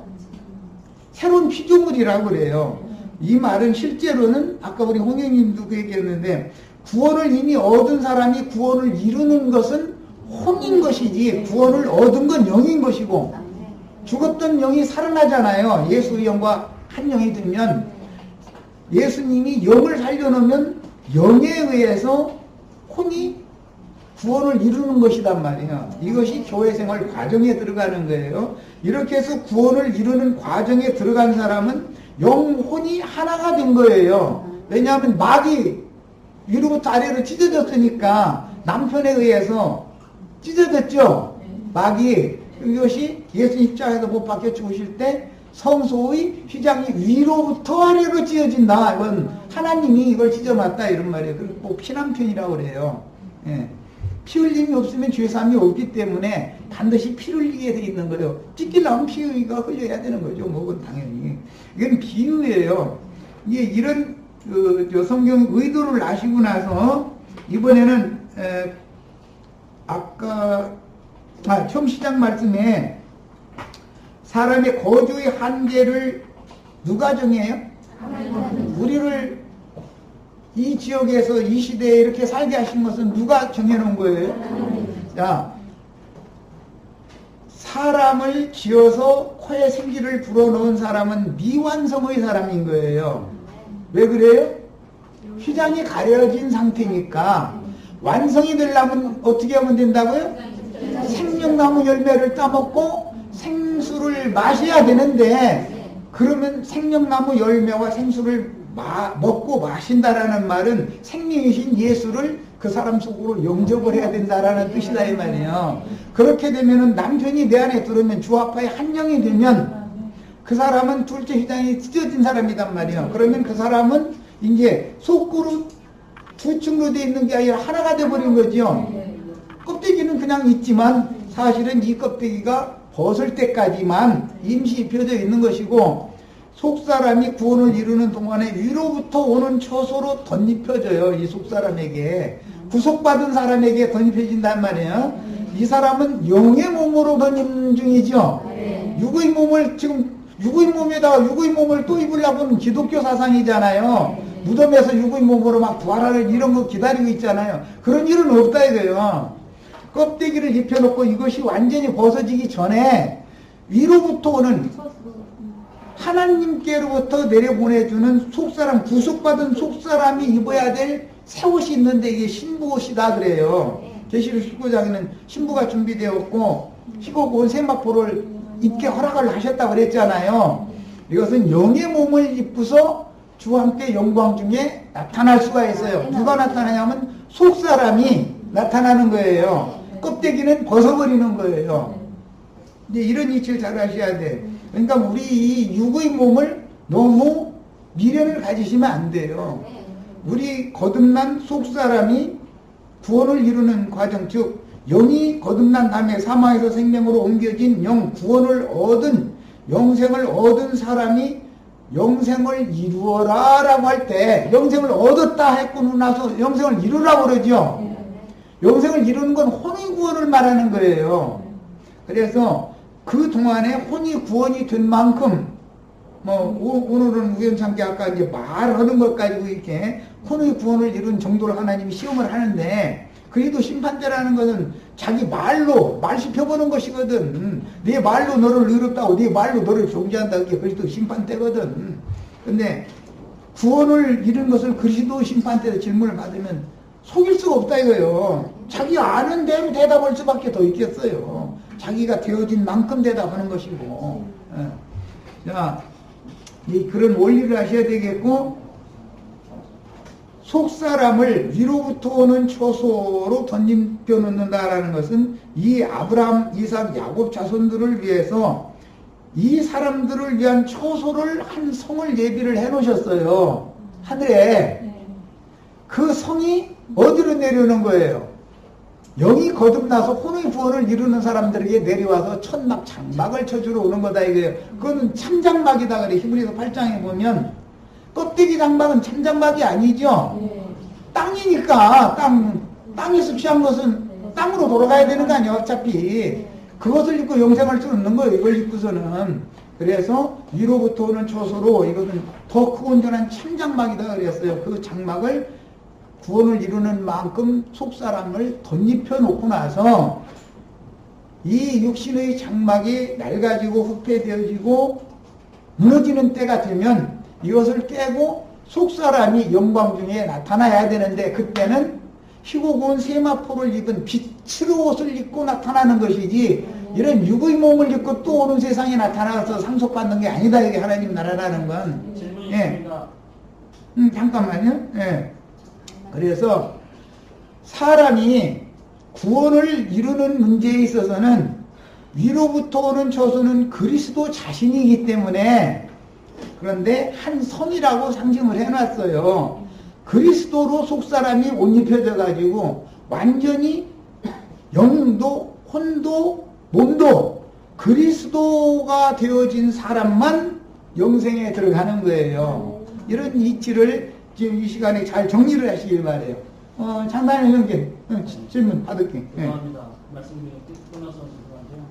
새로운 피조물이라고 그래요. 이 말은 실제로는 아까 우리 홍영님도 그 얘기했는데 구원을 이미 얻은 사람이 구원을 이루는 것은 혼인 것이지 구원을 얻은 건 영인 것이고 죽었던 영이 살아나잖아요. 예수의 영과 한 영이 들면 예수님이 영을 살려놓으면 영에 의해서 혼이 구원을 이루는 것이단 말이에요. 이것이 교회 생활 과정에 들어가는 거예요. 이렇게 해서 구원을 이루는 과정에 들어간 사람은 영혼이 하나가 된 거예요. 왜냐하면 막이 위로부터 아래로 찢어졌으니까 남편에 의해서 찢어졌죠. 막이. 이것이 예수 입장에서 못 박혀 죽으실 때 성소의 휘장이 위로부터 아래로 찢어진다. 이건 하나님이 이걸 찢어놨다 이런 말이에요. 그리고 꼭 피난편이라고 그래요. 예. 피 흘림이 없으면 죄사함이 없기 때문에 반드시 피 흘리게 돼 있는 거예요. 찢기려면 피가 흘려야 되는 거죠. 뭐건 당연히. 이건 비유예요. 이게 이런 성경 의도를 아시고 나서 이번에는 아까 처음 시작 말씀에 사람의 거주의 한계를 누가 정해요? 우리를 이 지역에서 이 시대에 이렇게 살게 하신 것은 누가 정해놓은 거예요? 자, 사람을 지어서 코에 생기를 불어넣은 사람은 미완성의 사람인 거예요. 왜 그래요? 휘장이 가려진 상태니까 완성이 되려면 어떻게 하면 된다고요? 생명나무 열매를 따먹고 생수를 마셔야 되는데, 그러면 생명나무 열매와 생수를 먹고 마신다라는 말은 생명이신 예수를 그 사람 속으로 영접을 해야 된다라는 뜻이다 이 말이에요. 그렇게 되면은 남편이 내 안에 들으면 주합파의 한 영이 되면 그 사람은 둘째 휘장이 찢어진 사람이단 말이에요. 그러면 그 사람은 이제 속그릇 두 층으로 되어 있는 게 아니라 하나가 되어버린 거죠. 껍데기는 그냥 있지만 사실은 이 껍데기가 벗을 때까지만 임시 입혀져 있는 것이고, 속사람이 구원을 이루는 동안에 위로부터 오는 처소로 덧입혀져요. 이 속사람에게 구속받은 사람에게 덧입혀진단 말이에요. 이 사람은 영의 몸으로 덧입는 중이죠. 육의 몸을 지금 육의 몸에다가 육의 몸을 또 입으려고는 기독교 사상이잖아요. 무덤에서 육의 몸으로 막 부활하는 이런 거 기다리고 있잖아요. 그런 일은 없다 이거예요. 껍데기를 입혀놓고 이것이 완전히 벗어지기 전에 위로부터 오는 하나님께로부터 내려보내주는 속사람, 구속받은 속사람이 입어야 될 새 옷이 있는데 이게 신부옷이다 그래요. 계시록 19장에는 신부가 준비되었고 희곡 온 세마포를 입게 허락을 하셨다고 그랬잖아요. 이것은 영의 몸을 입고서 주와 함께 영광 중에 나타날 수가 있어요. 누가 나타나냐면 속사람이 나타나는 거예요. 껍데기는 벗어버리는 거예요. 이제 이런 이치를 잘 아셔야 돼. 그러니까 우리 이 육의 몸을 너무 미련을 가지시면 안 돼요. 우리 거듭난 속사람이 구원을 이루는 과정, 즉 영이 거듭난 다음에 사망에서 생명으로 옮겨진 영, 구원을 얻은, 영생을 얻은 사람이 영생을 이루어라 라고 할 때, 영생을 얻었다 했고 나서 영생을 이루라고 그러죠. 영생을 이루는 건 혼의 구원을 말하는 거예요. 그래서 그 동안에 혼이 구원이 된 만큼, 오늘은 우연찮게 아까 이제 말하는 것 가지고 이렇게 혼의 구원을 이룬 정도로 하나님이 시험을 하는데, 그래도 심판대라는 것은 자기 말로 말시켜보는 것이거든. 네 말로 너를 의롭다고, 네 말로 너를 정죄한다. 그게 그리스도 심판대거든. 근데 구원을 이룬 것을 그리스도 심판대에서 질문을 받으면 속일 수가 없다 이거요. 자기 아는 대로 대답할 수밖에 더 있겠어요. 자기가 되어진 만큼 대답하는 것이고. 자, 그런 원리를 하셔야 되겠고, 속사람을 위로부터 오는 처소로 덧입혀 놓는다라는 것은 이 아브라함, 이삭, 야곱 자손들을 위해서 이 사람들을 위한 처소를 한 성을 예비를 해 놓으셨어요. 하늘에. 그 성이 어디로 내려오는 거예요? 영이 거듭나서 혼의 구원을 이루는 사람들에게 내려와서 천막, 장막을 쳐주러 오는 거다 이거예요. 그거는 참장막이다 그래. 히브리서 8장에 보면 껍데기 장막은 참장막이 아니죠. 땅이니까 땅에서 피한 것은 땅으로 돌아가야 되는 거 아니야 어차피. 그것을 입고 영생할 수 없는 거예요. 이걸 입고서는. 그래서 위로부터 오는 처소로 이것은 더 크고 온전한 참장막이다 그랬어요. 그 장막을 구원을 이루는 만큼 속사람을 덧입혀 놓고 나서 이 육신의 장막이 낡아지고 흑폐되어지고 무너지는 때가 되면 이것을 깨고 속사람이 영광 중에 나타나야 되는데, 그때는 희고 고운 세마포를 입은 빛의 옷을 입고 나타나는 것이지, 이런 육의 몸을 입고 또 오는 세상에 나타나서 상속받는 게 아니다. 이게 하나님 나라라는 건. 질문이 있습니다. 잠깐만요. 예. 그래서 사람이 구원을 이루는 문제에 있어서는 위로부터 오는 처소는 그리스도 자신이기 때문에, 그런데 한 성이라고 상징을 해놨어요. 그리스도로 속사람이 옷 입혀져 가지고 완전히 영도 혼도 몸도 그리스도가 되어진 사람만 영생에 들어가는 거예요. 이런 이치를 지금 이 시간에 잘 정리를 하시길 바래요. 장단의 형제 질문 받을게. 죄송합니다. 말씀이 끝나서 죄송한데요.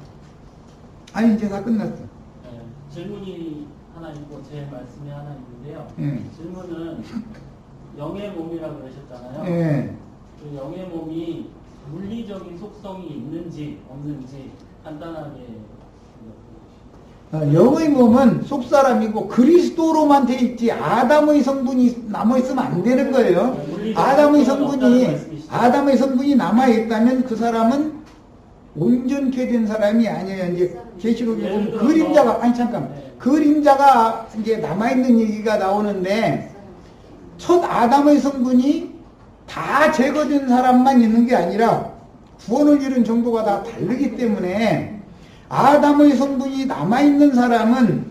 아니 이제 다 끝났어. 네, 질문이 하나 있고 제 말씀이 하나 있는데요. 질문은 영의 몸이라고 그러셨잖아요. 그 영의 몸이 물리적인 속성이 있는지 없는지, 간단하게 영의 몸은 속사람이고 그리스도로만 돼 있지 아담의 성분이 남아있으면 안 되는 거예요. 아담의 성분이 남아있다면 그 사람은 온전케 된 사람이 아니에요. 이제 계시록에 보면 그림자가, 아니 잠깐, 그림자가 이제 남아있는 얘기가 나오는데 첫 아담의 성분이 다 제거된 사람만 있는 게 아니라 구원을 이룬 정도가 다 다르기 때문에 아담의 성분이 남아있는 사람은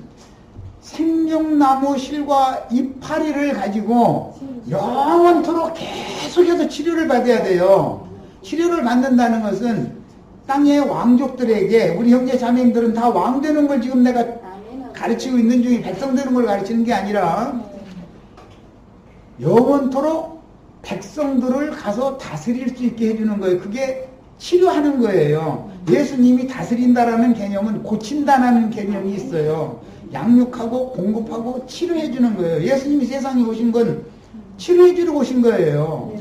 생명나무 실과 이파리를 가지고 영원토록 계속해서 치료를 받아야 돼요. 치료를 받는다는 것은 땅의 왕족들에게, 우리 형제 자매님들은 다 왕 되는 걸 지금 내가 가르치고 있는 중에 백성 되는 걸 가르치는 게 아니라 영원토록 백성들을 가서 다스릴 수 있게 해주는 거예요. 그게 치료하는 거예요. 예수님이 다스린다라는 개념은 고친다라는 개념이 있어요. 양육하고 공급하고 치료해 주는 거예요. 예수님이 세상에 오신 건 치료해 주러 오신 거예요.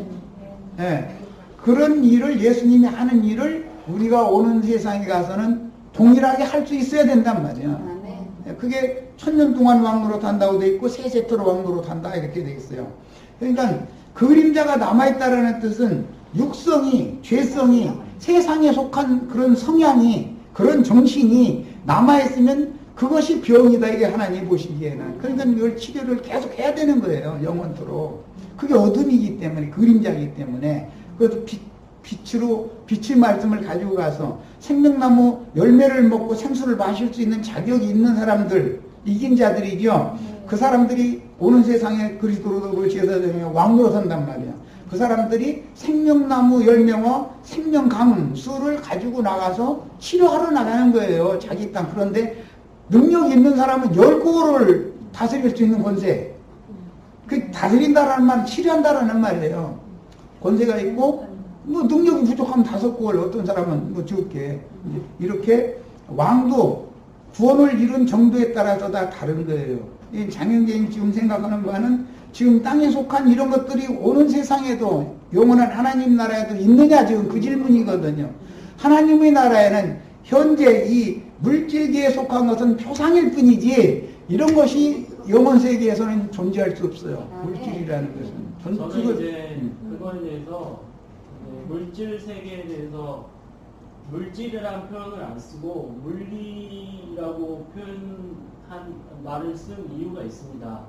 네. 그런 일을, 예수님이 하는 일을 우리가 오는 세상에 가서는 동일하게 할 수 있어야 된단 말이에요. 그게 1000년 동안 왕노릇 한다고 돼 있고 세세토록 왕노릇 한다 이렇게 돼 있어요. 그러니까 그림자가 남아있다라는 뜻은 육성이, 죄성이, 세상에 속한 그런 성향이, 그런 정신이 남아있으면 그것이 병이다, 이게 하나님 보시기에는. 그러니까 이걸 치료를 계속 해야 되는 거예요, 영원토록. 그게 어둠이기 때문에, 그림자이기 때문에. 그래서 빛의 말씀을 가지고 가서 생명나무 열매를 먹고 생수를 마실 수 있는 자격이 있는 사람들, 이긴 자들이죠. 그 사람들이 오는 세상에 그리스도로 제사장에 왕으로 선단 말이야. 그 사람들이 생명나무 열매와 생명강수를 가지고 나가서 치료하러 나가는 거예요, 자기 땅. 그런데 능력 있는 사람은 10고를 다스릴 수 있는 권세. 그 다스린다라는 말은 치료한다라는 말이에요. 권세가 있고, 뭐 능력이 부족하면 5고를, 어떤 사람은 뭐 적게. 이렇게 왕도 구원을 이룬 정도에 따라서 다 다른 거예요. 이 장영재님 지금 생각하는 바는 지금 땅에 속한 이런 것들이 오는 세상에도, 영원한 하나님 나라에도 있느냐, 지금 그 질문이거든요. 하나님의 나라에는 현재 이 물질계에 속한 것은 표상일 뿐이지 이런 것이 영원 세계에서는 존재할 수 없어요. 물질이라는 것은. 저는 이제 그거에 대해서 물질 세계에 대해서 물질이라는 표현을 안 쓰고 물리라고 표현한 말을 쓴 이유가 있습니다.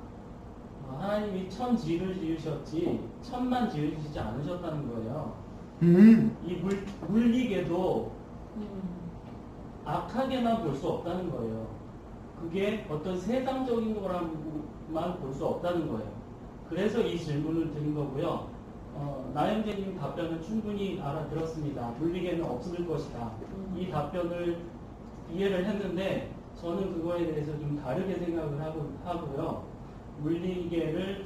하나님이 천지를 지으셨지 천만 지으시지 않으셨다는 거예요. 이 물리계도 악하게만 볼 수 없다는 거예요. 그게 어떤 세상적인 거랑만 볼 수 없다는 거예요. 그래서 이 질문을 드린 거고요. 나영재님 답변은 충분히 알아들었습니다. 물리계는 없을 것이다. 이 답변을 이해를 했는데 저는 그거에 대해서 좀 다르게 생각을 하고요. 물리계를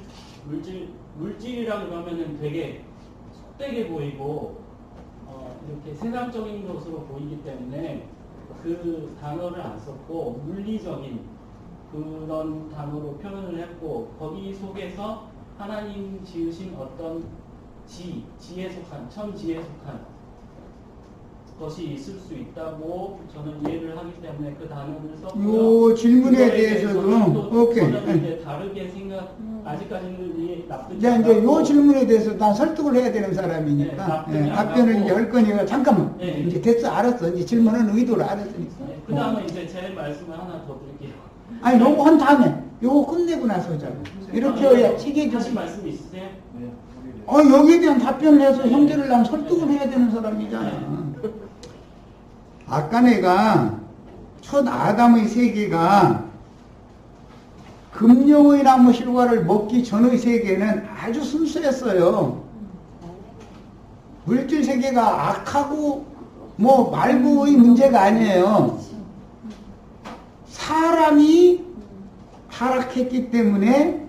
물질이라 그러면은 되게 속되게 보이고 이렇게 세상적인 것으로 보이기 때문에 그 단어를 안 썼고 물리적인 그런 단어로 표현을 했고 거기 속에서 하나님 지으신 어떤 지에 속한, 천지에 속한 것이 있을 수 있다고 저는 이해를 하기 때문에 그 단어를 썼고요. 이 질문에 대해서도 오케이. 저는 이제 다르게 생각, 아직까지는 이해 납득이 이제 이 질문에 대해서 난 설득을 해야 되는 사람이니까 답변을 이제 할 거니까 잠깐만. 이제 됐어, 알았어. 이제 질문은 의도를 알았으니까. 그 다음에 이제 제 말씀을 하나 더 드릴게요. 아니, 요거 한 다음에 요거 끝내고 나서 하자고. 이렇게 해야 책이 하실 말씀 있으세요? 네. 여기에 대한 답변을 해서 형제를 난 설득을 해야 되는 사람이잖아. 아까 내가 첫 아담의 세계가 금령의 나무 실과를 먹기 전의 세계는 아주 순수했어요. 물질 세계가 악하고 뭐 말고의 문제가 아니에요. 사람이 타락했기 때문에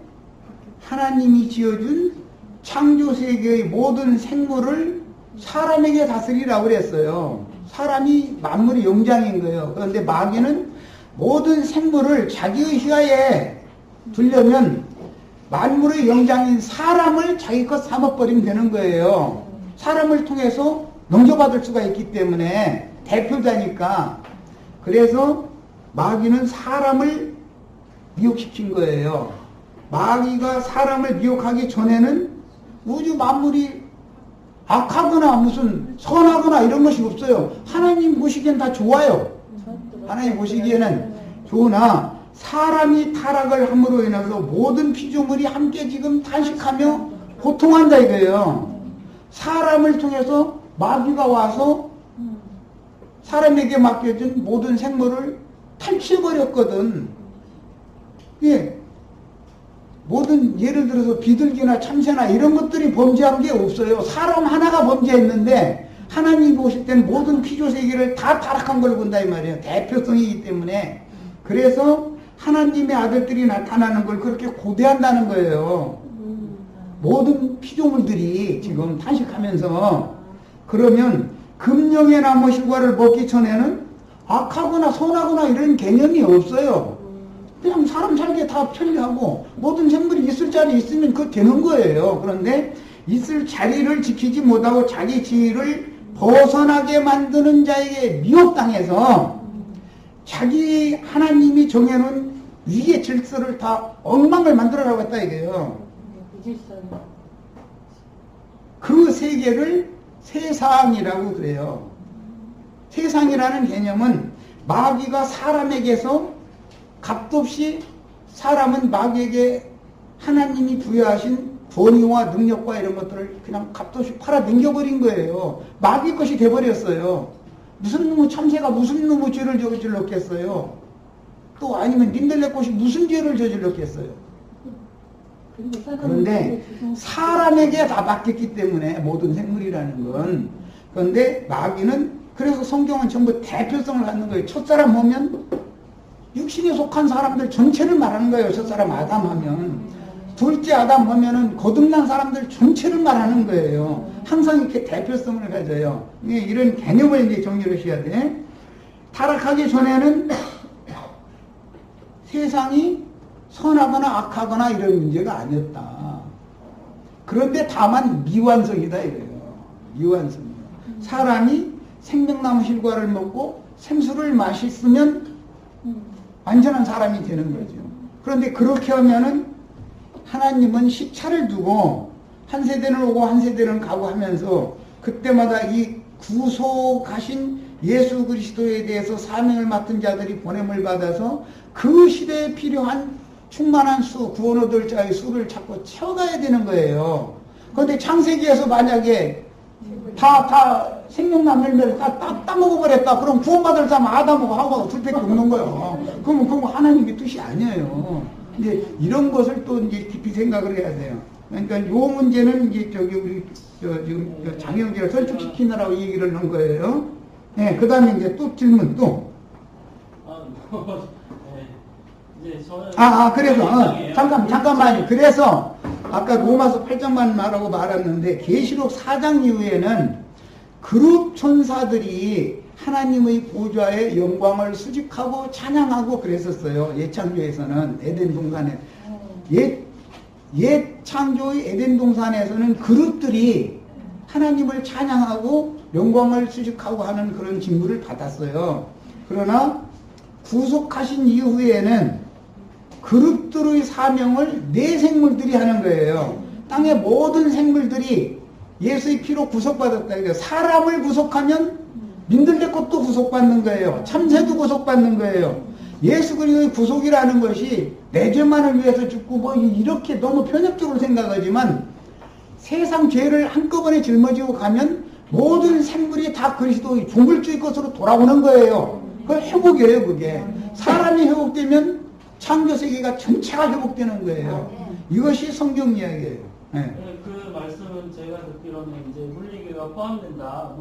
하나님이 지어준 창조세계의 모든 생물을 사람에게 다스리라고 그랬어요. 사람이 만물의 영장인 거예요. 그런데 마귀는 모든 생물을 자기의 휘하에 두려면 만물의 영장인 사람을 자기 것 삼아버리면 되는 거예요. 사람을 통해서 넘겨받을 수가 있기 때문에 대표자니까. 그래서 마귀는 사람을 미혹시킨 거예요. 마귀가 사람을 미혹하기 전에는 우주 만물이 악하거나 무슨 선하거나 이런 것이 없어요. 하나님 보시기엔 다 좋아요. 하나님 보시기에는 좋으나 사람이 타락을 함으로 인해서 모든 피조물이 함께 지금 탄식하며 고통한다 이거예요. 사람을 통해서 마귀가 와서 사람에게 맡겨진 모든 생물을 탈취해버렸거든. 예. 모든 예를 들어서 비둘기나 참새나 이런 것들이 범죄한 게 없어요. 사람 하나가 범죄했는데 하나님이 보실 때는 모든 피조세계를 다 타락한 걸 본다 이 말이에요. 대표성이기 때문에. 그래서 하나님의 아들들이 나타나는 걸 그렇게 고대한다는 거예요. 모든 피조물들이 지금 탄식하면서. 그러면 금령의 나무 실과를 먹기 전에는 악하거나 선하거나 이런 개념이 없어요. 그냥 사람 살기에 다 편리하고 모든 생물이 있을 자리 있으면 그거 되는 거예요. 그런데 있을 자리를 지키지 못하고 자기 지위를 벗어나게 만드는 자에게 미혹당해서 자기 하나님이 정해놓은 위계 질서를 다 엉망을 만들어라고 했다 이게요. 그 세계를 세상이라고 그래요. 세상이라는 개념은 마귀가 사람에게서 값없이 사람은 마귀에게 하나님이 부여하신 권위와 능력과 이런 것들을 그냥 값없이 팔아 넘겨버린 거예요. 마귀 것이 돼버렸어요. 무슨 놈의 참새가 무슨 놈의 죄를 저질렀겠어요. 또 아니면 님들네 것이 무슨 죄를 저질렀겠어요. 그런데 사람에게 다 맡겼기 때문에 모든 생물이라는 건. 그런데 마귀는 그래서 성경은 전부 대표성을 갖는 거예요. 첫사람 보면 육신에 속한 사람들 전체를 말하는 거예요. 첫사람 아담 하면. 둘째 아담 하면은 거듭난 사람들 전체를 말하는 거예요. 항상 이렇게 대표성을 가져요. 이런 개념을 이제 정리를 하셔야 돼. 타락하기 전에는 세상이 선하거나 악하거나 이런 문제가 아니었다. 그런데 다만 미완성이다 이래요. 미완성이에요. 사람이 생명나무 실과를 먹고 생수를 마셨으면 완전한 사람이 되는 거죠. 그런데 그렇게 하면은 하나님은 시차를 두고 한 세대는 오고 한 세대는 가고 하면서 그때마다 이 구속하신 예수 그리스도에 대해서 사명을 맡은 자들이 보냄을 받아서 그 시대에 필요한 충만한 수, 구원 얻을 자의 수를 자꾸 채워가야 되는 거예요. 그런데 창세기에서 만약에 다 생명나무 열매를 다 따먹어버렸다. 그럼 구원받을 사람 아담하고 하와가 둘밖에 없는 거예요. 그건 하나님의 뜻이 아니에요. 이제 이런 것을 또 이제 깊이 생각을 해야 돼요. 그러니까 요 문제는 이제 우리 지금 장영재를 설득시키느라고 얘기를 넣은 거예요. 네, 그 다음에 이제 또 질문 또. 그래서 잠깐만요. 그래서 아까 로마서 8장만 말하고 말았는데 계시록 4장 이후에는 그룹 천사들이 하나님의 보좌의 영광을 수직하고 찬양하고 그랬었어요. 옛창조에서는 에덴 동산에 옛 창조의 에덴 동산에서는 그룹들이 하나님을 찬양하고 영광을 수직하고 하는 그런 직무를 받았어요. 그러나 구속하신 이후에는 그룹들의 사명을 내 생물들이 하는 거예요. 땅의 모든 생물들이 예수의 피로 구속받았다. 사람을 구속하면 민들레 것도 구속받는 거예요. 참새도 구속받는 거예요. 예수 그리스도의 구속이라는 것이 내 죄만을 위해서 죽고 뭐 이렇게 너무 편협적으로 생각하지만 세상 죄를 한꺼번에 짊어지고 가면 모든 생물이 다 그리스도의 종글주의 것으로 돌아오는 거예요. 그걸 회복이에요. 그게 사람이 회복되면 창조세계가 전체가 회복되는 거예요. 이것이 성경 이야기예요. 네. 그 말씀은 제가 듣기로는 이제 물리계가 포함된다.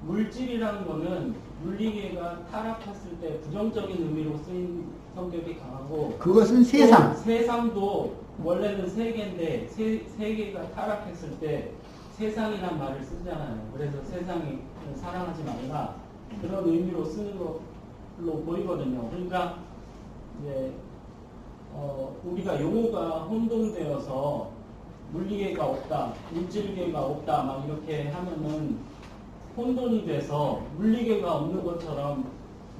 물질이라는 거는 물리계가 타락했을 때 부정적인 의미로 쓰인 성격이 강하고 그것은 세상. 세상도 원래는 세계인데 세계가 타락했을 때 세상이란 말을 쓰잖아요. 그래서 세상이 사랑하지 말라 그런 의미로 쓰는 걸로 보이거든요. 그러니까 이제 우리가 용어가 혼동되어서 물리계가 없다, 물질계가 없다 막 이렇게 하면은 혼돈이 돼서 물리계가 없는 것처럼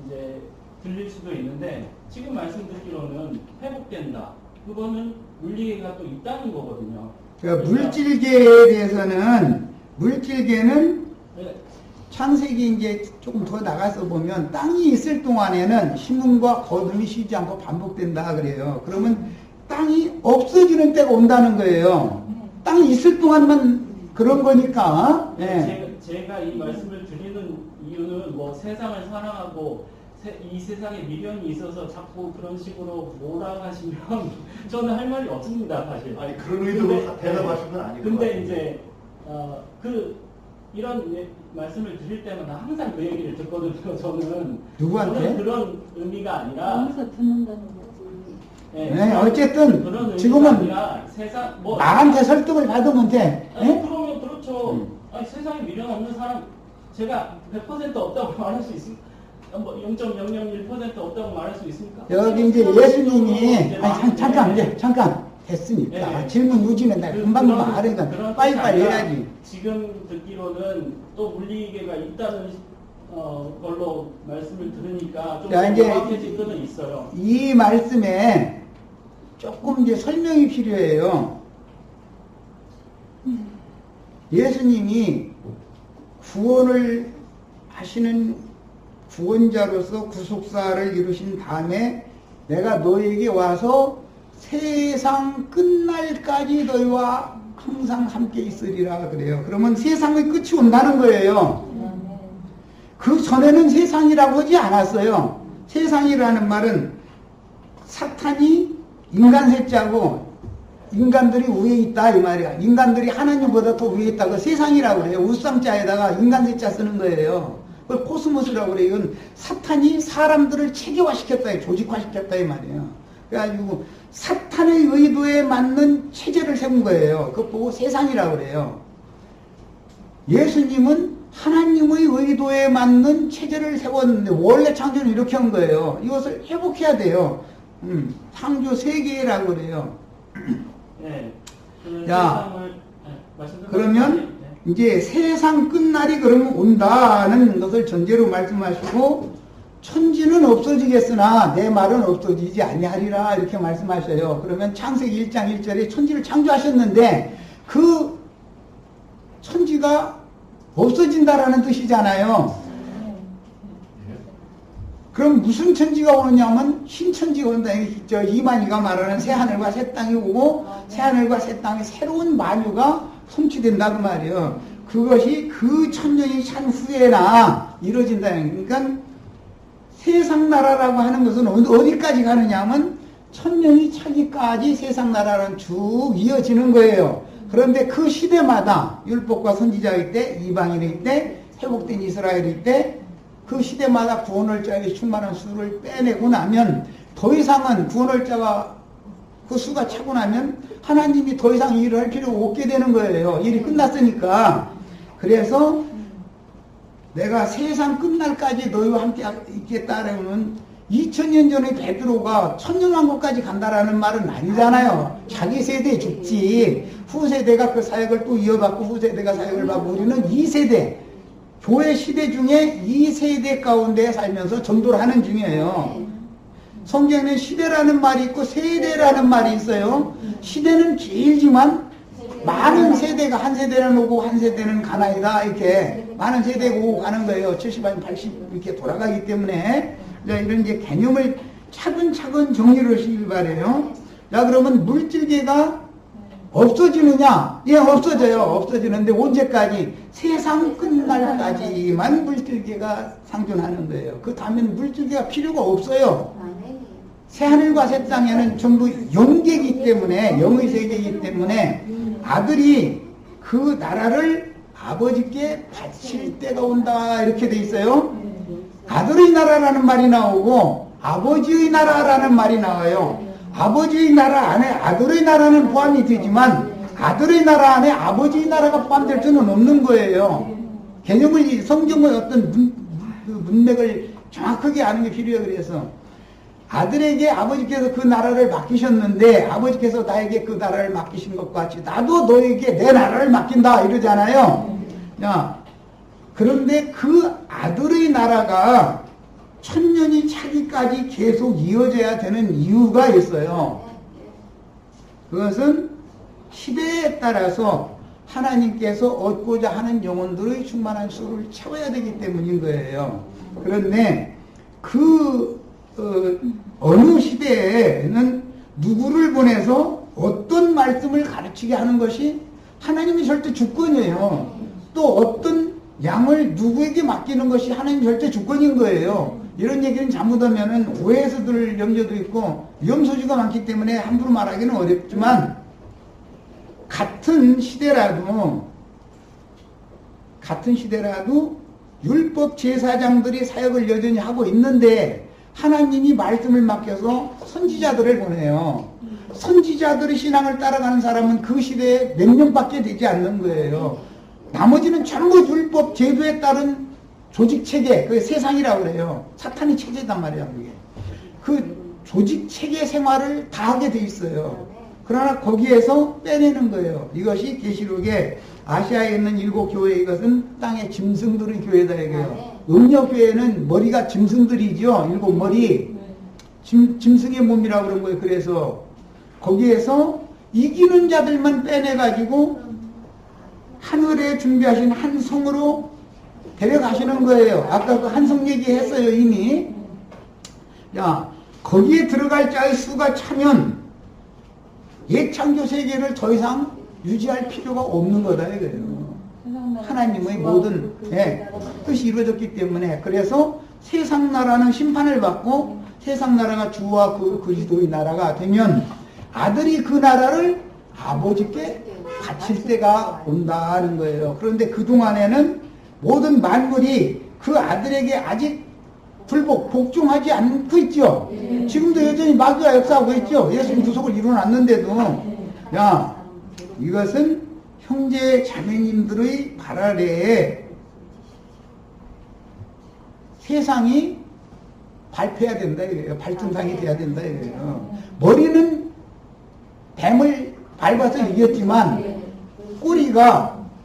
이제 들릴 수도 있는데 지금 말씀 듣기로는 회복된다. 그거는 물리계가 또 있다는 거거든요. 그러니까 물질계에 대해서는 물질계는 네, 창세기 이제 조금 더 나가서 보면 땅이 있을 동안에는 심음과 거둠이 쉬지 않고 반복된다 그래요. 그러면 땅이 없어지는 때가 온다는 거예요. 땅이 있을 동안만 그런 거니까. 예. 제가 이 말씀을 드리는 이유는 뭐 세상을 사랑하고 이 세상에 미련이 있어서 자꾸 그런 식으로 몰아가시면 저는 할 말이 없습니다, 사실. 아니 그런 의도로 대답하신 건 아니고. 근데 이제 이런 말씀을 드릴 때마다 항상 그 얘기를 듣거든요. 저는 누구한테? 저는 그런 의미가 아니라 여기서 듣는다는 거지. 네, 어쨌든 그런 의미가 지금은 아니라 세상 뭐 나한테 설득을 받으면 돼. 아니, 예? 그러면 그렇죠. 아니, 세상에 미련 없는 사람 제가 100% 없다고 말할 수 있습니까? 뭐 0.001% 없다고 말할 수 있습니까? 여기 이제 예수님이 잠깐 됐으니까 네. 질문 유지는 나 금방 하니까 그런 빨리빨리 뜻이 아니라 해야지. 지금 듣기로는 또 물리계가 있다는 걸로 말씀을 들으니까 좀 자, 이제 정확해진 거는 있어요. 이 말씀에 조금 이제 설명이 필요해요. 예수님이 구원을 하시는 구원자로서 구속사를 이루신 다음에 내가 너에게 와서 세상 끝날까지 너희와 항상 함께 있으리라 그래요. 그러면 세상의 끝이 온다는 거예요. 그 전에는 세상이라고 하지 않았어요. 세상이라는 말은 사탄이 인간 셋자고 인간들이 위에 있다 이 말이야. 인간들이 하나님보다 더 위에 있다고 세상이라고 그래요. 우상자에다가 인간 셋자 쓰는 거예요. 그걸 코스모스라고 그래요. 이건 사탄이 사람들을 체계화시켰다, 조직화시켰다 이 말이에요. 그래가지고 사탄의 의도에 맞는 체제를 세운 거예요. 그거 보고 세상이라고 그래요. 예수님은 하나님의 의도에 맞는 체제를 세웠는데 원래 창조는 이렇게 한 거예요. 이것을 회복해야 돼요. 창조 세계라고 그래요. 네. 그 야, 세상을, 말씀드린 그러면 네. 이제 세상 끝날이 그러면 온다는 것을 전제로 말씀하시고 천지는 없어지겠으나 내 말은 없어지지 아니하리라 이렇게 말씀하셔요. 그러면 창세기 1장 1절에 천지를 창조하셨는데 그 천지가 없어진다라는 뜻이잖아요. 그럼 무슨 천지가 오느냐면 신천지가 온다. 저 이만희가 말하는 새하늘과 새 땅이 오고 새하늘과 새 땅에 새로운 만유가 성취된다 그 말이에요. 그것이 그 천년이 찬 후에나 이루어진다. 그러니까 세상 나라라고 하는 것은 어디까지 가느냐 하면 천년이 차기까지 세상 나라는 쭉 이어지는 거예요. 그런데 그 시대마다 율법과 선지자일 때, 이방인일 때, 회복된 이스라엘일 때 그 시대마다 구원할 자에게 충만한 수를 빼내고 나면 더 이상은 구원할 자가 그 수가 차고 나면 하나님이 더 이상 일을 할 필요가 없게 되는 거예요. 일이 끝났으니까. 그래서 내가 세상 끝날까지 너희와 함께 있겠다라는 2000년 전에 베드로가 천년왕국까지 간다라는 말은 아니잖아요. 자기 세대 죽지. 후세대가 그 사역을 또 이어받고 후세대가 사역을 받고 우리는 2세대. 교회 시대 중에 2세대 가운데 살면서 전도를 하는 중이에요. 성경에는 시대라는 말이 있고 세대라는 말이 있어요. 시대는 길지만 많은 세대가 한 세대는 오고 한 세대는 가나이다 이렇게 많은 세대가 오고 가는 거예요. 70만 80 이렇게 돌아가기 때문에 이런 이제 개념을 차근차근 정리를 하시길 바래요. 자, 그러면 물질계가 없어지느냐? 예, 없어져요. 없어지는데 언제까지? 세상 끝날까지만 물질계가 상존하는 거예요. 그 다음엔 물질계가 필요가 없어요. 새하늘과 새 땅에는 전부 영계이기 때문에, 영의 세계이기 때문에 아들이 그 나라를 아버지께 바칠 때가 온다 이렇게 돼 있어요. 아들의 나라라는 말이 나오고 아버지의 나라라는 말이 나와요. 아버지의 나라 안에 아들의 나라는 포함이 되지만 아들의 나라 안에 아버지의 나라가 포함될 수는 없는 거예요. 개념을 성경의 어떤 문맥을 정확하게 아는 게 필요해요. 그래서 아들에게 아버지께서 그 나라를 맡기셨는데 아버지께서 나에게 그 나라를 맡기신 것과 같이 나도 너에게 내 나라를 맡긴다 이러잖아요. 야, 그런데 그 아들의 나라가 천년이 차기까지 계속 이어져야 되는 이유가 있어요. 그것은 시대에 따라서 하나님께서 얻고자 하는 영혼들의 충만한 수를 채워야 되기 때문인 거예요. 그런데 어느 시대에는 누구를 보내서 어떤 말씀을 가르치게 하는 것이 하나님의 절대 주권이에요. 또 어떤 양을 누구에게 맡기는 것이 하나님 절대 주권인 거예요. 이런 얘기는 잘못하면 오해해서 들 염려도 있고 위험소지가 많기 때문에 함부로 말하기는 어렵지만 같은 시대라도 율법 제사장들이 사역을 여전히 하고 있는데 하나님이 말씀을 맡겨서 선지자들을 보내요. 선지자들의 신앙을 따라가는 사람은 그 시대에 몇 명밖에 되지 않는 거예요. 나머지는 전부 율법 제도에 따른 조직체계, 그 세상이라고 그래요. 사탄의 체제단 말이야, 그게. 그 조직체계 생활을 다 하게 돼 있어요. 그러나 거기에서 빼내는 거예요. 이것이 계시록에 아시아에 있는 7 교회, 이것은 땅의 짐승들의 교회다 이거예요. 음녀교회는 머리가 짐승들이죠. 7 머리. 짐승의 몸이라고 그런 거예요. 그래서 거기에서 이기는 자들만 빼내가지고 하늘에 준비하신 한 성으로 데려가시는 거예요. 아까 그 한 성 얘기했어요, 이미. 야, 거기에 들어갈 자의 수가 차면 예창조 세계를 더 이상 유지할 필요가 없는 거다 이거예요. 하나님의 모든 뜻이 이루어졌기 때문에. 그래서 세상 나라는 심판을 받고 세상 나라가 주와 그 그리스도의 나라가 되면 아들이 그 나라를 아버지께 바칠 때가 온다는 거예요. 그런데 그동안에는 모든 만물이 그 아들에게 아직 복종하지 않고 있죠. 지금도 여전히 마귀가 역사하고 있죠. 예수님 구속을 이루어놨는데도. 야, 이것은 형제 자매님들의 발 아래에 세상이 밟혀야 된다 이거예요. 발등상이 돼야 된다 이거예요. 머리는 뱀을 밟아서 이겼지만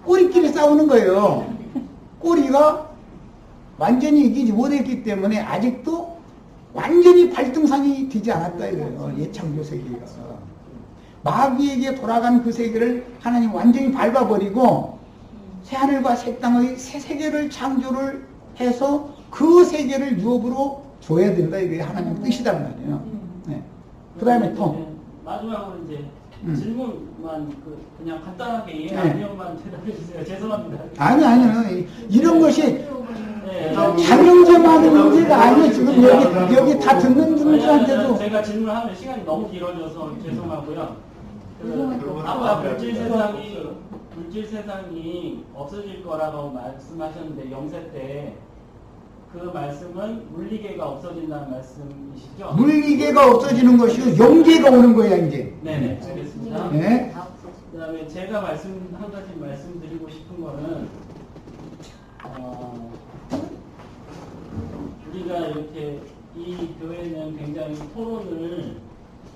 꼬리끼리 싸우는 거예요. 꼬리가 완전히 이기지 못했기 때문에 아직도 완전히 발등상이 되지 않았다 이거예요. 예창조 세계가. 마귀에게 돌아간 그 세계를 하나님 완전히 밟아버리고 새하늘과 새 땅의 새 세계를 창조를 해서 그 세계를 유업으로 줘야 된다 이게 하나님 뜻이란 말이에요. 네. 그 다음에 또 마지막으로 이제 질문만 그냥 간단하게 예 아니요만 대답해 주세요. 죄송합니다. 아니요. 이런 것이 자명제만의 문제가 아니에요. 지금 여기 다 듣는 분들한테도. 제가 질문하면 시간이 너무 길어져서 죄송하고요. 아까 물질 세상이 없어질 거라고 말씀하셨는데 영세 때 그 말씀은 물리계가 없어진다는 말씀이시죠? 물리계가 없어지는 것이고 영계가 오는 거야 이제. 네네 알겠습니다. 네. 그다음에 제가 한 가지 말씀드리고 싶은 거는 우리가 이렇게 이 교회는 굉장히 토론을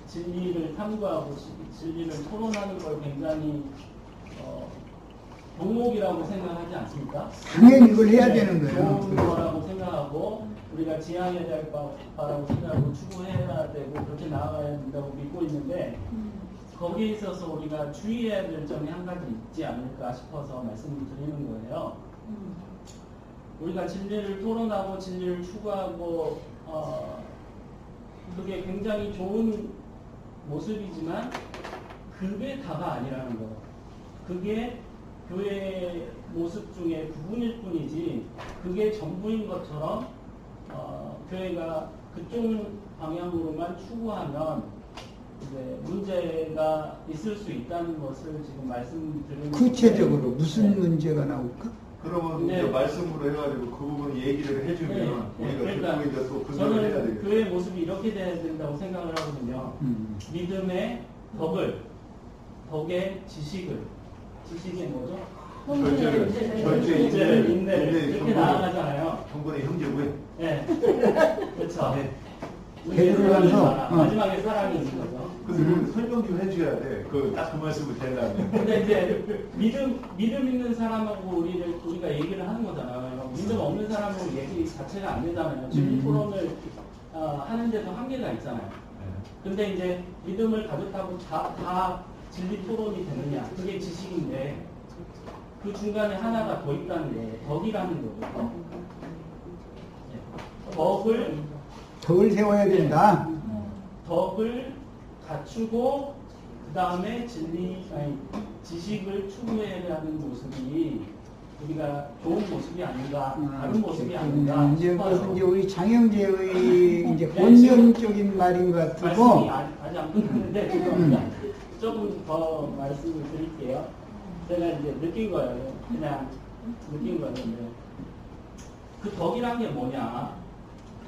진리를 탐구하고 진리를 토론하는 걸 굉장히 종목이라고 생각하지 않습니까? 당연히 이걸 해야 되는 거예요. 좋은 거라고 생각하고 우리가 지향해야 될 바라고 생각하고 추구해야 되고 그렇게 나아가야 된다고 믿고 있는데 거기에 있어서 우리가 주의해야 될 점이 한 가지 있지 않을까 싶어서 말씀을 드리는 거예요. 우리가 진리를 토론하고 진리를 추구하고 그게 굉장히 좋은 모습이지만 그게 다가 아니라는 거. 그게 교회의 모습 중에 부분일 뿐이지 그게 전부인 것처럼 교회가 그쪽 방향으로만 추구하면 이제 문제가 있을 수 있다는 것을 지금 말씀드리는 구체적으로 무슨 문제가 나올까? 그러면 네. 이제 말씀으로 해가지고 그 부분 얘기를 해주면 우리가 그러니까 듣고 이제 또 분석을 해야 저는 되겠죠. 교회의 모습이 이렇게 돼야 된다고 생각을 하거든요. 믿음의 덕의 지식의 뭐죠? 절제 인내를 이렇게 나아가잖아요. 성분의 형제고요. 네, 그렇죠. 되돌아가면서 마지막에 사랑이 있는 거죠. 그 설명 좀 해줘야 돼. 딱 그 말씀을 되려면. 근데 이제 믿음 있는 사람하고 우리가 얘기를 하는 거잖아요. 믿음 없는 사람하고 얘기 자체가 안 되잖아요. 진리 토론을 하는데도 한계가 있잖아요. 근데 이제 믿음을 가졌다고 다 진리 토론이 되느냐? 그게 지식인데 그 중간에 하나가 더 있다는 거예요. 덕이라는 거죠. 덕을 세워야 된다. 덕을 갖추고 그 다음에 지식을 추구해야 하는 모습이 우리가 좋은 모습이 아닌가, 다른 모습이 아닌가. 이제 싶어요. 그것은 이제 우리 장영재의 이제 본능적인 말인 것 같고. 말씀이 아직 안 끝났는데 조금 더 말씀을 드릴게요. 제가 이제 느낀 거예요. 그냥 느낀 거였는데 그 덕이란 게 뭐냐?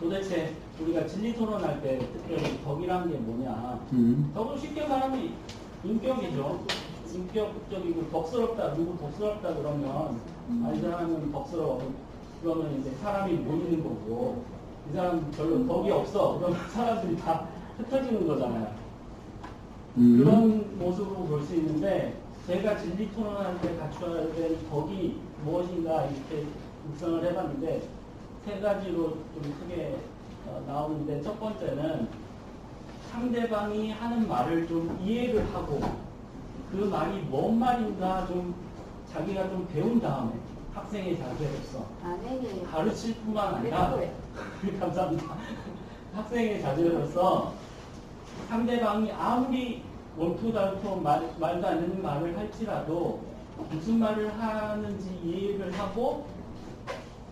도대체 우리가 진리 토론할 때 특별히 덕이란 게 뭐냐? 덕을 쉽게 말하면 인격이죠. 인격적이고 덕스럽다, 누구 덕스럽다 그러면 이 사람은 덕스러워. 그러면 이제 사람이 모이는 거고 이 사람 별로 덕이 없어. 그러면 사람들이 다 흩어지는 거잖아요. 그런 모습으로 볼 수 있는데 제가 진리 토론할 때 갖춰야 될 덕이 무엇인가 이렇게 묵상을 해봤는데 세 가지로 좀 크게 나오는데 첫 번째는 상대방이 하는 말을 좀 이해를 하고 그 말이 뭔 말인가 좀 자기가 좀 배운 다음에 학생의 자세로서 가르칠 뿐만 아니라 감사합니다. 학생의 자세로서 상대방이 아무리 원투달투 말도 안 되는 말을 할지라도 무슨 말을 하는지 이해를 하고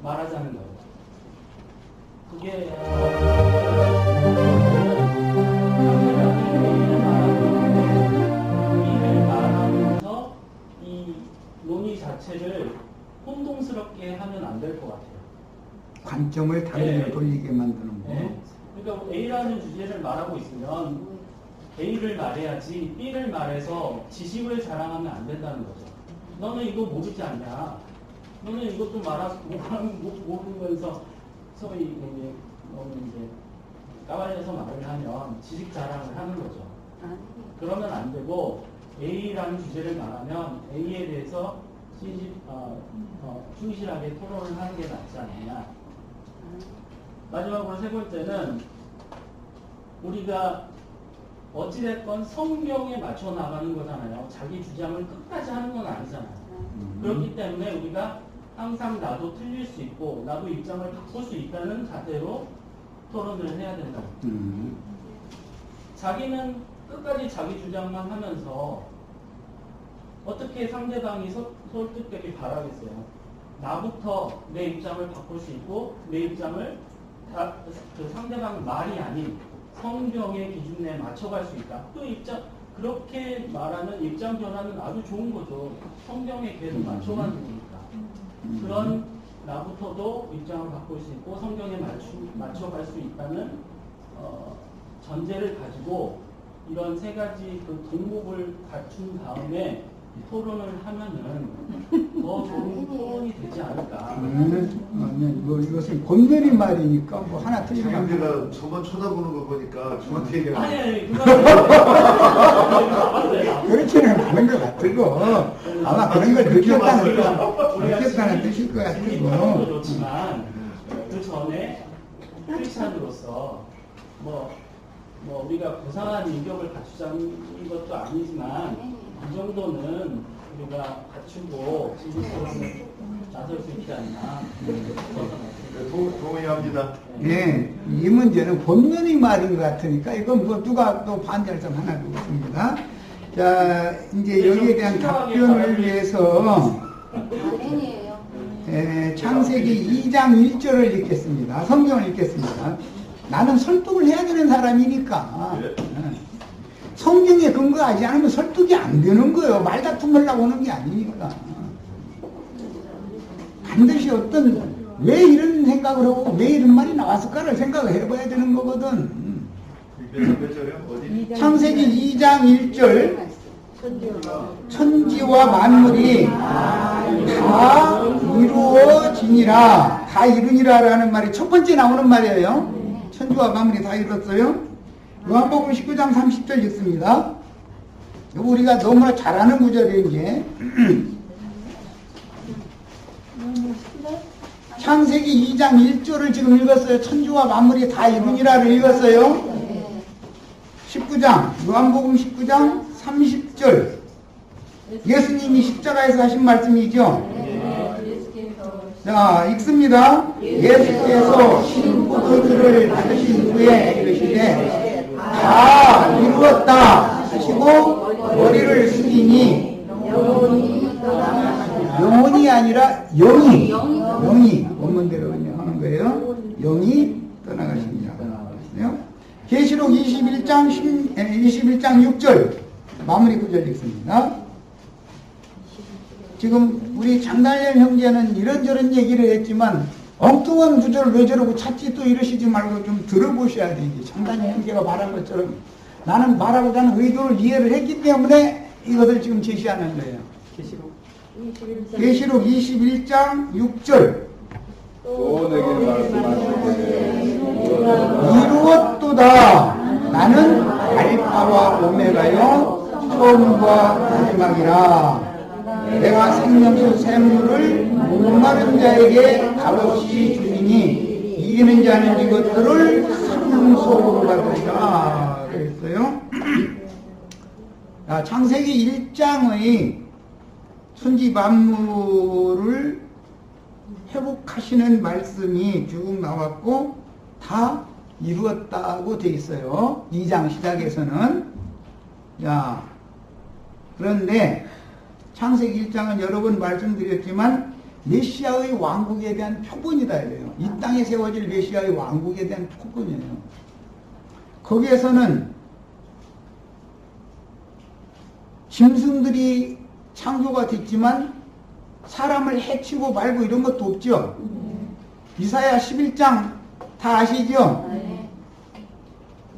말하자는 거예요. 그게 상대방이 말하면서 이 논의 자체를 혼동스럽게 하면 안 될 것 같아요. 관점을 다른 데 네. 돌리게 만드는 거. 네. 그러니까 A라는 주제를 말하고 있으면 A를 말해야지 B를 말해서 지식을 자랑하면 안 된다는 거죠. 너는 이거 모르지 않냐? 너는 이것도 모르면서 소위 이제 너는 이제 까발려서 말을 하면 지식 자랑을 하는 거죠. 그러면 안 되고 A라는 주제를 말하면 A에 대해서 충실하게 토론을 하는 게 낫지 않느냐. 마지막으로 세 번째는 우리가 어찌됐건 성경에 맞춰 나가는 거잖아요. 자기 주장을 끝까지 하는 건 아니잖아요. 그렇기 때문에 우리가 항상 나도 틀릴 수 있고 나도 입장을 바꿀 수 있다는 자세로 토론을 해야 된다. 자기는 끝까지 자기 주장만 하면서 어떻게 상대방이 설득되길 바라겠어요. 나부터 내 입장을 바꿀 수 있고 내 입장을 그 상대방 말이 아닌 성경의 기준에 맞춰갈 수 있다. 또 그렇게 말하는 입장 변화는 아주 좋은 거죠. 성경에 계속 맞춰가는 거니까. 그런 나부터도 입장을 바꿀 수 있고 성경에 맞춰갈 수 있다는 전제를 가지고 이런 세 가지 그 덕목을 갖춘 다음에 토론을 하면은 더 좋은 토론이 되지 않을까. 뭐 이것은 본면의 말이니까 뭐 하나 틀리면 안 돼. 장현재가 저만 쳐다보는 거 보니까 저한테 얘기하는 아니, 그거는 맞아요. 그렇지는 않은 것 같고 아마 그런 걸 느꼈다는 뜻일 것 진리 같고. 토론도 좋지만 그 전에 크리스찬으로서 뭐 우리가 고상한 인격을 갖추자는 것도 아니지만 이 정도는 우리가 갖추고 진리 토론을 나설 수 있지 않나. 동의합니다. 예, 이 문제는 본면의 말인 것 같으니까 이건 뭐 누가 또 반대할 사람 하나도 없습니다. 자, 이제 여기에 대한 답변을 위해서 창세기 2장 1절을 읽겠습니다. 성경을 읽겠습니다. 나는 설득을 해야 되는 사람이니까 성경에 근거하지 않으면 설득이 안 되는 거예요. 말다툼 하려고 하는 게 아니니까. 반드시 왜 이런 생각을 하고 왜 이런 말이 나왔을까를 생각을 해봐야 되는 거거든. 몇 절이요? 어디? 창세기 2장 1절 천지와 만물이 다 이루어지니라. 다 이루니라 라는 말이 첫 번째 나오는 말이에요. 천주와 만물이 다 이뤘어요. 요한복음 19장 30절 읽습니다. 이거 우리가 너무나 잘 아는 구절이에요. 이게 창세기 2장 1절을 지금 읽었어요. 천주와 만물이 다 이루니라를 읽었어요. 19장 요한복음 19장 30절 예수님이 십자가에서 하신 말씀이죠. 자, 읽습니다. 예수께서 신포도주를 받으신 후에 이르시되 다 이루었다 하시고 머리를 숙이니 영혼이 아니라 영이 원문대로 하는 거예요. 영이 떠나가십니다. 계시록 21장 6절 마무리 구절 읽습니다. 지금 우리 장단열 형제는 이런저런 얘기를 했지만 엉뚱한 구절을 왜 저러고 찾지 또 이러시지 말고 좀 들어보셔야 돼. 장단열 형제가 말한 것처럼 나는 말하고자 하는 의도를 이해를 했기 때문에 이것을 지금 제시하는 거예요. 계시록 21장 6절 또 내게 말씀하시되 이루었도다. 나는 알파와 오메가요 처음과 마지막이라. 내가 생명수 샘물을 목마른 자에게 값없이 주리니 이기는 자는 이것들을 생명수로 받으리라 그랬어요. 창세기 1장의 천지 만물을 회복하시는 말씀이 쭉 나왔고 다 이루었다고 돼 있어요. 2장 시작에서는. 자, 그런데 창세기 1장은 여러 번 말씀드렸지만 메시아의 왕국에 대한 표본이다 이래요. 이 땅에 세워질 메시아의 왕국에 대한 표본이에요. 거기에서는 짐승들이 창조가 됐지만 사람을 해치고 말고 이런 것도 없죠. 이사야 11장 다 아시죠?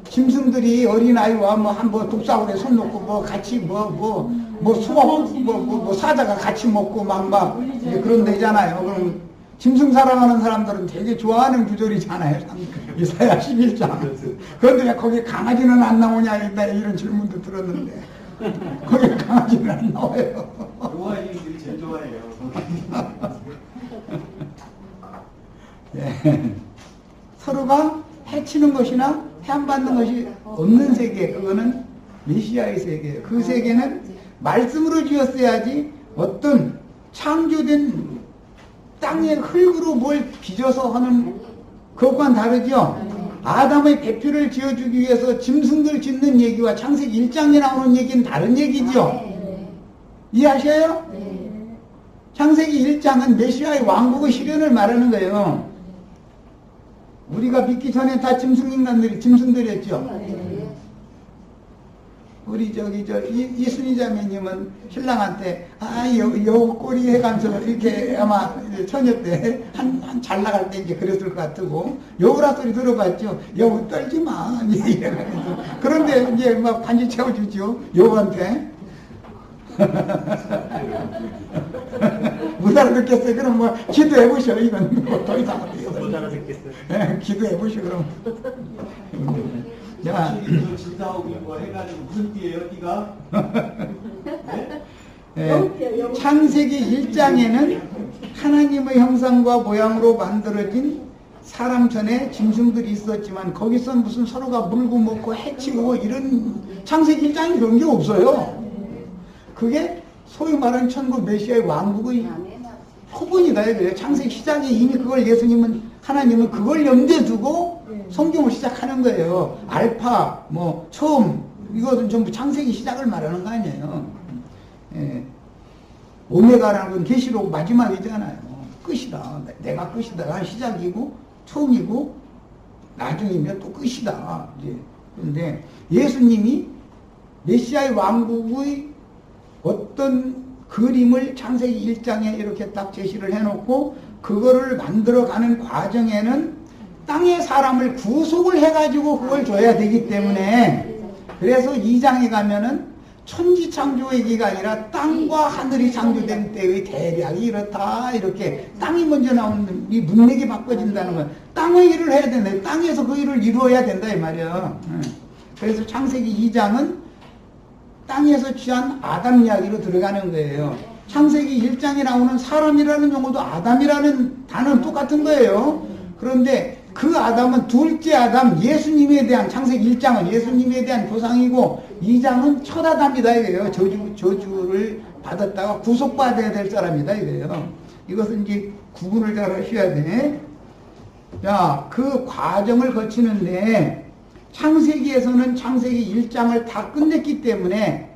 짐승들이 어린아이와 뭐 독사울에 손 놓고 뭐 같이 수박 사자가 같이 먹고 막 이제 그런 데잖아요. 그럼 짐승 사랑하는 사람들은 되게 좋아하는 구절이잖아요. 이사야 11장. 그런데 왜 거기 강아지는 안 나오냐 이런 질문도 들었는데 거기 강아지는 안 나와요. 좋아하시는 제일 좋아해요. 네. 서로가 해치는 것이나 해안받는 것이 없는 세계, 그거는 메시아의 세계예요. 그 세계는 말씀으로 지었어야지 어떤 창조된 땅의 흙으로 뭘 빚어서 하는 그것과는 다르죠. 아담의 배표를 지어주기 위해서 짐승들 짓는 얘기와 창세기 1장에 나오는 얘기는 다른 얘기죠. 이해하셔요? 창세기 1장은 메시아의 왕국의 실현을 말하는 거예요. 우리가 믿기 전에 다 짐승들이었죠. 우리 이순희 자매님은 신랑한테 여우 꼬리 해가면서 이렇게 아마 처녀 때 잘 나갈 때 이제 그랬을 것 같고 여우라 소리 들어봤죠. 여우 떨지 마 이래가면서 그런데 이제 막 반지 채워주죠 여우한테. 못 알아듣겠어요. 그럼 뭐 기도해보셔. 이건 더 이상 못 알아듣겠어요. 네, 기도해보셔 그럼. 자, 진사하고 뭐 해가지고 무슨 띠예요, 띠가? 네, 창세기 1장에는 하나님의 형상과 모양으로 만들어진 사람 전에 짐승들이 있었지만 거기서 무슨 서로가 물고 먹고 해치고 이런 창세기 1장에 그런 게 없어요. 그게 소위 말하는 천국 메시아의 왕국의 표본이다 이거예요. 창세기 시작에 이미 그걸 하나님은 그걸 염두에 두고 성경을 시작하는 거예요. 알파, 처음, 이것은 전부 창세기 시작을 말하는 거 아니에요. 예. 오메가라는 건 계시록 마지막이잖아요. 끝이다. 내가 끝이다. 가 시작이고, 처음이고, 나중이면 또 끝이다. 이제. 그런데 예수님이 메시아의 왕국의 어떤 그림을 창세기 1장에 이렇게 딱 제시를 해놓고, 그거를 만들어가는 과정에는 땅의 사람을 구속을 해가지고 그걸 줘야 되기 때문에 그래서 2장에 가면은 천지 창조 얘기가 아니라 땅과 하늘이 창조된 때의 대략이 이렇다. 이렇게 땅이 먼저 나오는 이 문맥이 바꿔진다는 거야. 땅의 일을 해야 된다. 땅에서 그 일을 이루어야 된다 이 말이야. 그래서 창세기 2장은 땅에서 취한 아담 이야기로 들어가는 거예요. 창세기 1장에 나오는 사람이라는 용어도 아담이라는 단어는 똑같은 거예요. 그런데 그 아담은 둘째 아담, 예수님에 대한, 창세기 1장은 예수님에 대한 보상이고 2장은 첫 아담이다 이거예요. 저주를 받았다가 구속받아야 될 사람이다 이거예요. 이것은 이제 구분을 잘 하셔야 돼. 자, 그 과정을 거치는데 창세기에서는 창세기 1장을 다 끝냈기 때문에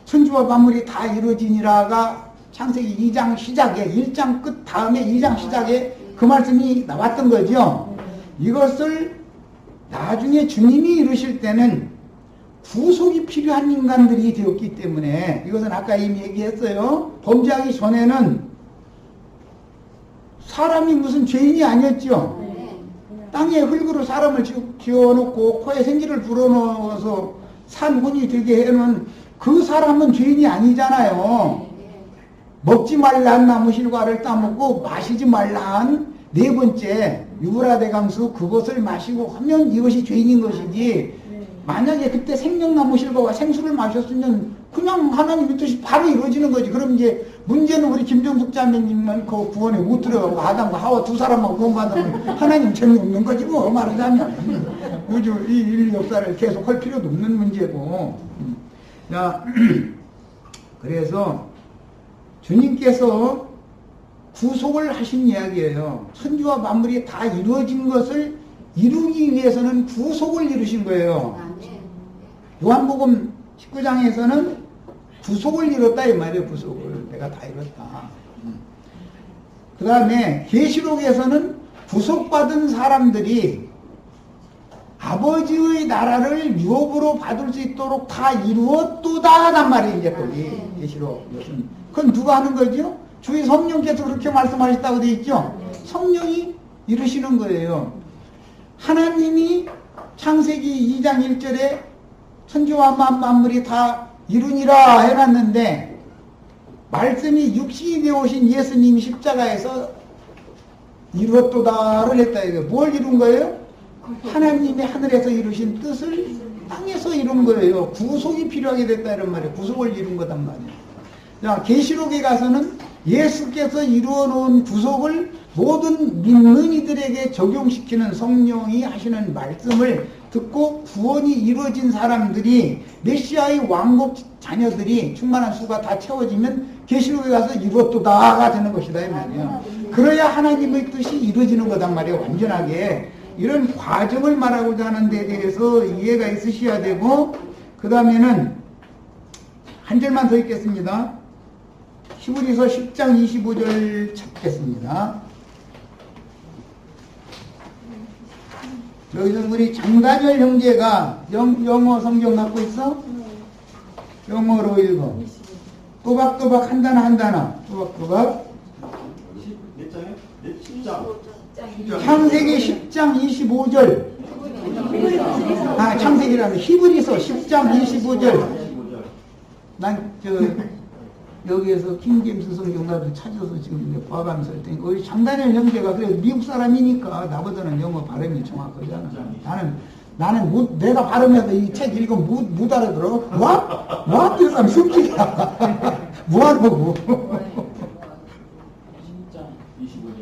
천지와 만물이 다 이루어지니라가 창세기 2장 시작에 1장 끝 다음에 2장 시작에 그 말씀이 나왔던 거죠. 이것을 나중에 주님이 이루실 때는 구속이 필요한 인간들이 되었기 때문에 이것은 아까 이미 얘기했어요. 범죄하기 전에는 사람이 무슨 죄인이 아니었죠. 땅에 흙으로 사람을 지어놓고 코에 생기를 불어넣어서 산 혼이 되게 해놓은 그 사람은 죄인이 아니잖아요. 먹지 말라 한 나무 실과를 따먹고 마시지 말라 한 네 번째 유브라데강수 그것을 마시고 하면 이것이 죄인인 것이지, 만약에 그때 생명나무 실과와 생수를 마셨으면 그냥 하나님의 뜻이 바로 이루어지는 거지. 그럼 이제 문제는 우리 김정숙 자매님만 그 구원에 못 들어가고 아담과 하와 두 사람만 구원받으면 하나님 재미없는 거지 뭐 말하자면. 우주 이 인류 역사를 계속 할 필요도 없는 문제고. 자, 그래서 주님께서 구속을 하신 이야기예요. 천지와 만물이 다 이루어진 것을 이루기 위해서는 구속을 이루신 거예요. 요한복음 19장에서는 구속을 이뤘다 이 말이에요. 구속을 내가 다 이뤘다. 그 다음에 계시록에서는 구속받은 사람들이 아버지의 나라를 유업으로 받을 수 있도록 다 이루었도다 한 말이에요. 이제 거기 계시록. 그건 누가 하는 거죠? 주의 성령께서 그렇게 말씀하셨다고 되어 있죠. 성령이 이루시는 거예요. 하나님이 창세기 2장 1절에 천지와 만물이 다 이루니라 해놨는데, 말씀이 육신이 되어 오신 예수님이 십자가에서 이루었도다를 했다. 이거 뭘 이룬 거예요? 하나님이 하늘에서 이루신 뜻을 땅에서 이룬 거예요. 구속이 필요하게 됐다 이런 말이에요. 구속을 이룬 거단 말이에요. 자, 계시록에 가서는 예수께서 이루어 놓은 구속을 모든 믿는 이들에게 적용시키는 성령이 하시는 말씀을 듣고 구원이 이루어진 사람들이, 메시아의 왕국 자녀들이 충만한 수가 다 채워지면 계시록에 가서 이루었도다가 되는 것이다 이 말이에요. 그래야 하나님의 뜻이 이루어지는 거단 말이에요. 완전하게. 이런 과정을 말하고자 하는 데 대해서 이해가 있으셔야 되고, 그 다음에는 한 절만 더 읽겠습니다. 히브리서 10장 25절 찾겠습니다. 여기서 우리 장단열 형제가 영어 성경 갖고 있어? 영어로 읽어. 또박또박 한 단어 한 단어. 또박또박. 몇 장이요? 10장. 창세기 10장 25절. 아, 창세기라면 히브리서 10장 25절. 난 여기에서 킹제임스 성경 나도 찾아서 지금 봐가면서 할 테니까, 우리 장단열 형제가 그래도 미국 사람이니까 나보다는 영어 발음이 정확하잖아. 나는 내가 발음해도 이 책 읽으면 못 알아들어. 뭐? 이렇게 하면 숨기야. 뭐 하려고.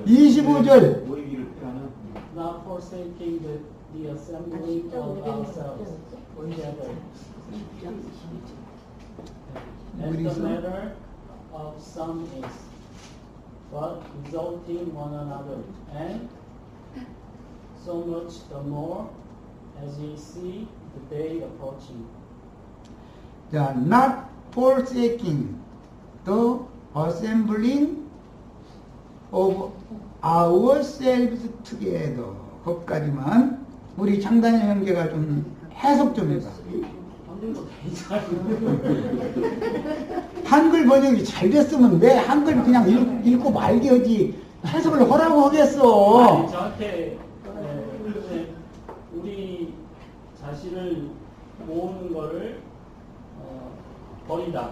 25절. Not forsaking the assembling of ourselves together, as the matter of some is, but exalting one another, and so much the more as ye see the day approaching. 자, not forsaking the assembling of ourselves together. 거기까지만 우리 장단의 형제가 좀 해석 좀 해봐. 한글 번역이 잘 됐으면 왜 한글 그냥 읽고 말게 하지 해석을 하라고 하겠어. 아니, 저한테 우리 자신을 모으는 거를 버리다.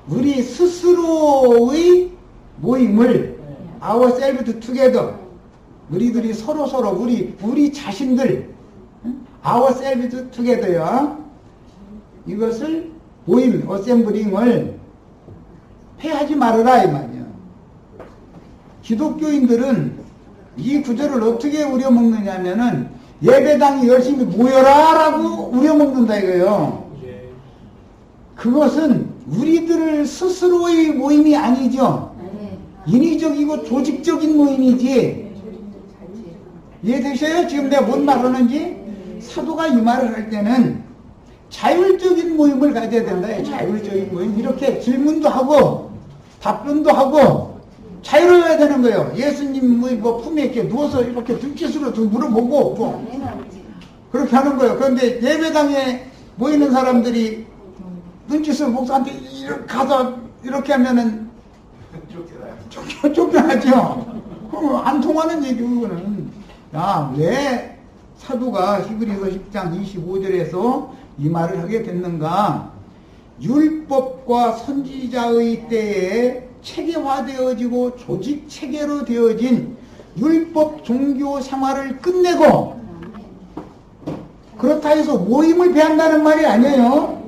우리 스스로의 모임을 네. ourselves together, 우리들이 서로 우리 자신들 ourselves together요. 이것을 모임 어셈블링을 폐하지 말아라 이 말이야. 기독교인들은 이 구절을 어떻게 우려먹느냐면은 예배당이 열심히 모여라라고 우려먹는다 이거예요. 예. 그것은 우리들 스스로의 모임이 아니죠. 인위적이고 조직적인 모임이지. 이해되셔요? 지금 내가 뭔 말하는지? 사도가 이 말을 할 때는 자율적인 모임을 가져야 된다. 자율적인 모임. 이렇게 질문도 하고 답변도 하고 자유로워야 되는 거예요. 예수님 뭐 품에 이렇게 누워서 이렇게 등짓으로 물어보고 뭐 그렇게 하는 거예요. 그런데 예배당에 모이는 사람들이 눈짓을 목사한테 이렇게 가서 이렇게 하면은 쫓겨나죠. 안 통하는 얘기고 그거는. 야, 왜 사도가 히브리서 10장 25절에서 이 말을 하게 됐는가? 율법과 선지자의 때에 체계화되어지고 조직 체계로 되어진 율법 종교 생활을 끝내고, 그렇다 해서 모임을 폐한다는 말이 아니에요.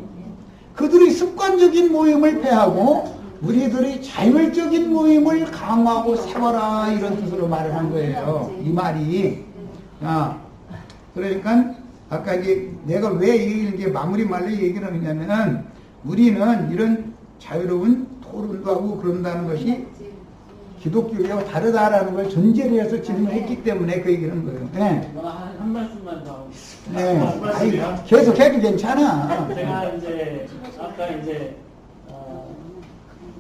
그들이 습관적인 모임을 폐하고 우리들이 자율적인 모임을 강화하고 세워라, 이런 뜻으로 말을 한 거예요. 이 말이. 그러니까 아까 이제 내가 왜 이게 마무리 말로 얘기를 하느냐면은, 우리는 이런 자유로운 토론도 하고 그런다는 것이 기독교와 다르다라는 걸 전제로 해서 질문했기 때문에 그 얘기를 한 거예요. 네. 한 말씀만 더 하겠습니다. 네. 한 말씀이요? 아니, 계속 해도 괜찮아. 제가 이제 아까 이제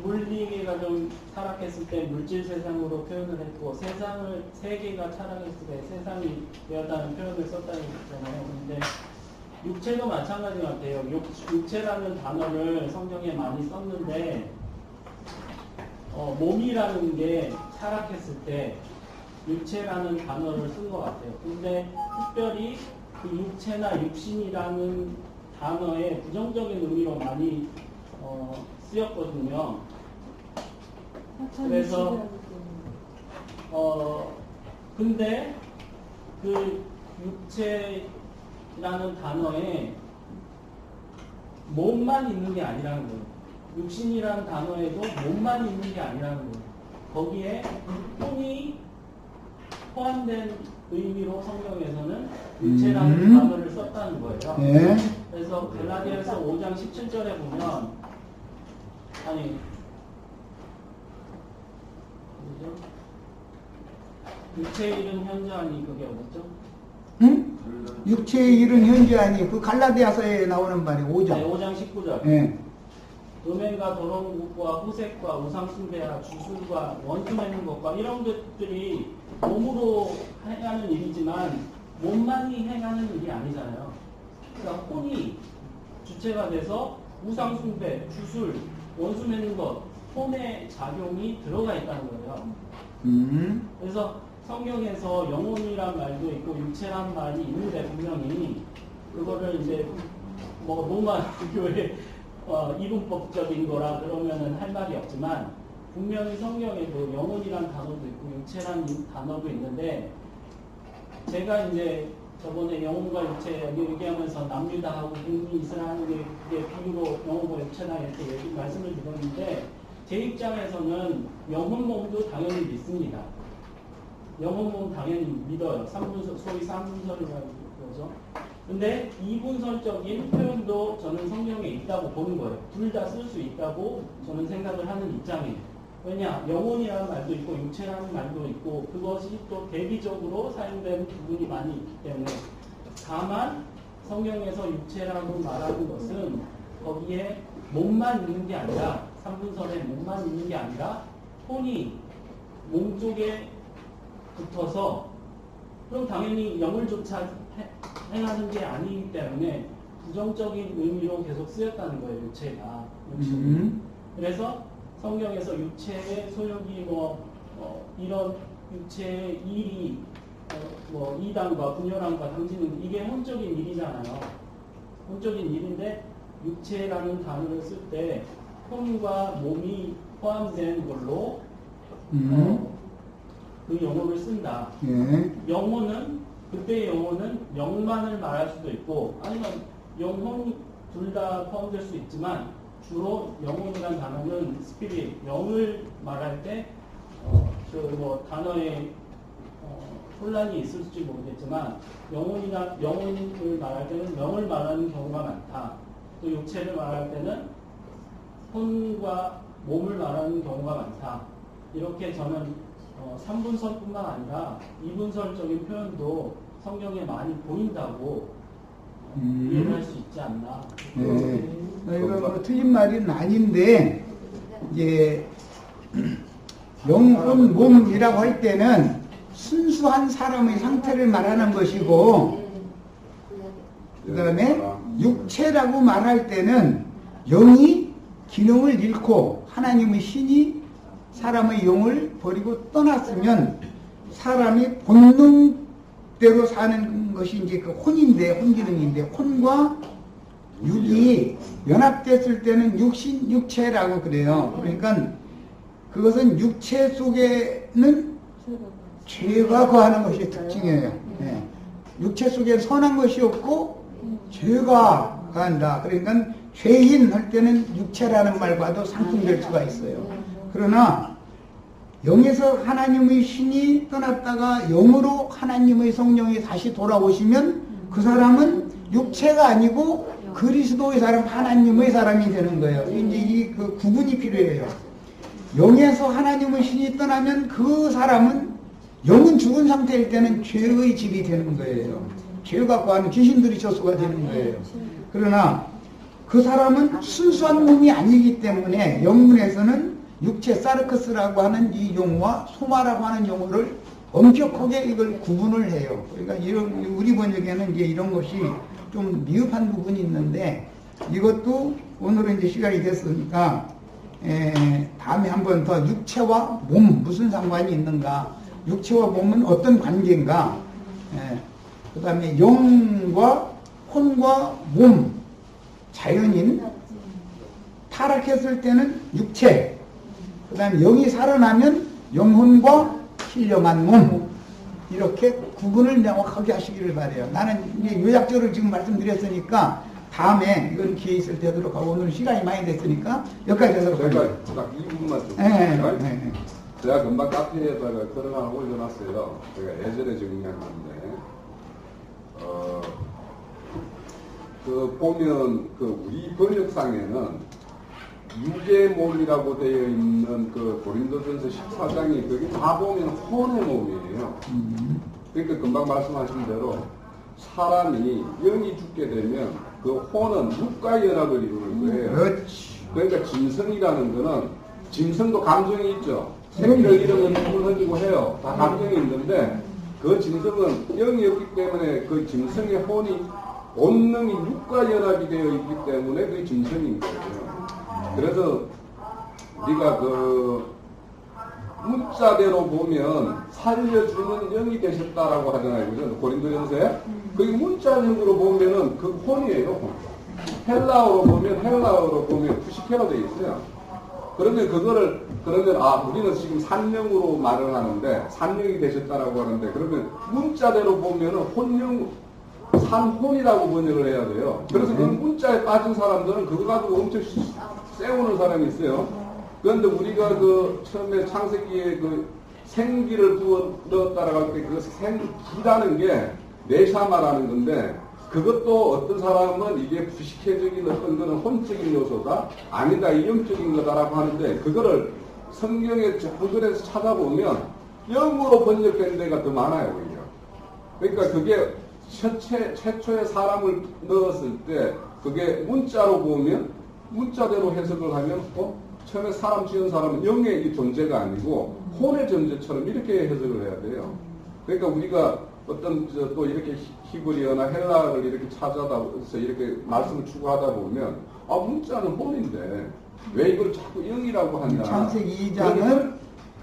물리계가 좀 타락했을 때 물질 세상으로 표현을 했고, 세계가 타락했을 때 세상이 되었다는 표현을 썼다는 거잖아요. 근데 육체도 마찬가지 같아요. 육체라는 단어를 성경에 많이 썼는데, 몸이라는 게 타락했을 때 육체라는 단어를 쓴 것 같아요. 근데 특별히 그 육체나 육신이라는 단어에 부정적인 의미로 많이 쓰였거든요. 그래서 근데 그 육체라는 단어에 몸만 있는 게 아니라는 거예요. 육신이라는 단어에도 몸만 있는 게 아니라는 거예요. 거기에 혼이 포함된 의미로 성경에서는 육체라는 단어를 썼다는 거예요. 네. 그래서 갈라디아서 5장 17절에 보면, 아니, 뭐죠? 육체의 일은 현저하니, 그게 어딨죠? 응? 육체의 일은 현재 아니, 그 갈라디아서에 나오는 말이에요. 5장. 네, 5장 19절. 네. 음행과 더러운 것과 호색과 우상숭배와 주술과 원수 맺는 것과 이런 것들이 몸으로 행하는 일이지만 몸만이 행하는 일이 아니잖아요. 그러니까 혼이 주체가 돼서 우상숭배, 주술, 원수 맺는 것, 혼의 작용이 들어가 있다는 거예요. 그래서 성경에서 영혼이란 말도 있고 육체란 말이 있는데, 분명히 그거를 이제 뭐 로마 교회 이분법적인 거라 그러면은 할 말이 없지만, 분명히 성경에도 영혼이란 단어도 있고 육체란 단어도 있는데, 제가 이제 저번에 영혼과 육체 얘기하면서 남유다하고 북미 이스라엘의 비유로 영혼과 육체나 이렇게 말씀을 드렸는데, 제 입장에서는 영혼 몸도 당연히 믿습니다. 영혼 몸 당연히 믿어요. 소위 3분설이라고 그러죠. 근데 이분설적인 표현도 저는 성경에 있다고 보는 거예요. 둘 다 쓸 수 있다고 저는 생각을 하는 입장이에요. 왜냐? 영혼이라는 말도 있고 육체라는 말도 있고 그것이 또 대비적으로 사용되는 부분이 많이 있기 때문에, 다만 성경에서 육체라고 말하는 것은 거기에 몸만 있는 게 아니라, 3분설에 몸만 있는 게 아니라 혼이 몸 쪽에 붙어서, 그럼 당연히 영을조차 행하는 게 아니기 때문에 부정적인 의미로 계속 쓰였다는 거예요, 육체가. 그래서 성경에서 육체의 소욕이 이런 육체의 일이 이단과 분열함과 당지는 이게 혼적인 일이잖아요. 혼적인 일인데 육체라는 단어를 쓸 때 혼과 몸이 포함된 걸로 그 용어를 쓴다. 예. 영혼은 그때의 영혼은 영만을 말할 수도 있고 아니면 영혼 둘 다 포함될 수 있지만 주로 영혼이라는 단어는 스피릿 영을 말할 때 그 뭐 단어에 혼란이 있을지 모르겠지만 영혼을 말할 때는 영을 말하는 경우가 많다. 또 육체를 말할 때는 혼과 몸을 말하는 경우가 많다. 이렇게 저는 3분설뿐만 아니라 2분설적인 표현도 성경에 많이 보인다고 이해를 할 수 있지 않나. 네. 이건 뭐 틀린 말은 아닌데, 이제, 영혼, 몸이라고 할 때는 순수한 사람의 상태를 말하는 것이고, 그 다음에 육체라고 말할 때는 영이 기능을 잃고 하나님의 신이 사람의 영을 버리고 떠났으면 사람이 본능대로 사는 것이 이제 그 혼인데, 혼기능인데, 혼과 육이 연합됐을 때는 육신, 육체라고 그래요. 그러니까 그것은 육체 속에는 죄가 거하는 것이 특징이에요. 예. 육체 속에 선한 것이 없고 죄가 거한다. 그러니까 죄인 할 때는 육체라는 말과도 상충될 수가 있어요. 그러나 영에서 하나님의 신이 떠났다가 영으로 하나님의 성령이 다시 돌아오시면 그 사람은 육체가 아니고 그리스도의 사람, 하나님의 사람이 되는 거예요. 이제 이 그 구분이 필요해요. 영에서 하나님의 신이 떠나면 그 사람은 영은 죽은 상태일 때는 죄의 집이 되는 거예요. 죄를 갖고 하는 귀신들이 저수가 되는 거예요. 그러나 그 사람은 순수한 몸이 아니기 때문에 영문에서는 육체 사르크스라고 하는 이 용어와 소마라고 하는 용어를 엄격하게 이걸 구분을 해요. 그러니까 이런 우리 번역에는 이제 이런 것이 좀 미흡한 부분이 있는데 이것도 오늘은 이제 시간이 됐으니까 다음에 한 번 더 육체와 몸 무슨 상관이 있는가, 육체와 몸은 어떤 관계인가, 그 다음에 영과 혼과 몸, 자연인 타락했을 때는 육체, 그 다음에 영이 살아나면 영혼과 신령한 몸, 이렇게 구분을 명확하게 하시기를 바라요. 나는 이제 요약적으로 지금 말씀드렸으니까 다음에 이건 기회 있을 때 하도록 하고 오늘 시간이 많이 됐으니까 여기까지 하도록 제가 하겠습니다. 딱 이 부분만 좀. 네. 제가 금방 카페에다가 글을 하나 올려놨어요. 제가 예전에 정리한 건데, 그 보면 그 우리 번역상에는 육의 몸이라고 되어 있는 그 고린도전서 14장이 거기 다 보면 혼의 몸이에요. 그러니까 금방 말씀하신 대로 사람이 영이 죽게 되면 그 혼은 육과 연합을 이루는 거예요. 그렇지. 그러니까 짐승이라는 거는 짐승도 감정이 있죠. 새끼를 잃으면 힘을 흘리고 해요. 다 감정이 있는데 그 짐승은 영이 없기 때문에 그 짐승의 혼이 본능이 육과 연합이 되어 있기 때문에 그게 짐승인 거예요. 그래서 우리가 그 문자대로 보면 살려주는 영이 되셨다라고 하잖아요. 그죠? 고린도전서에. 그게 문자적으로 보면은 그 혼이에요. 혼. 헬라어로 보면 푸시케로 되어 있어요. 그런데 그러면 우리는 지금 산령으로 말을 하는데 산령이 되셨다라고 하는데 그러면 문자대로 보면은 산혼이라고 번역을 해야 돼요. 그래서 그 문자에 빠진 사람들은 그거 가지고 엄청 세우는 사람이 있어요. 그런데 우리가 그 처음에 창세기에 그 생기를 부어 넣었다라고 할 때 그 생기라는 게 네샤마라는 건데 그것도 어떤 사람은 이게 부식해적인 어떤 거는 혼적인 요소다, 아니다, 이 영적인 거다라고 하는데 그거를 성경의 한글에서 찾아보면 영으로 번역된 데가 더 많아요. 오히려. 그러니까 그게 최초의 사람을 넣었을 때 그게 문자로 보면 문자대로 해석을 하면 처음에 사람 지은 사람은 영의 존재가 아니고 혼의 존재처럼 이렇게 해석을 해야 돼요. 그러니까 우리가 어떤 또 이렇게 히브리어나 헬라어를 이렇게 찾아서 이렇게 말씀을 추구하다 보면 문자는 혼인데 왜 이걸 자꾸 영이라고 하냐. 창세기 2장은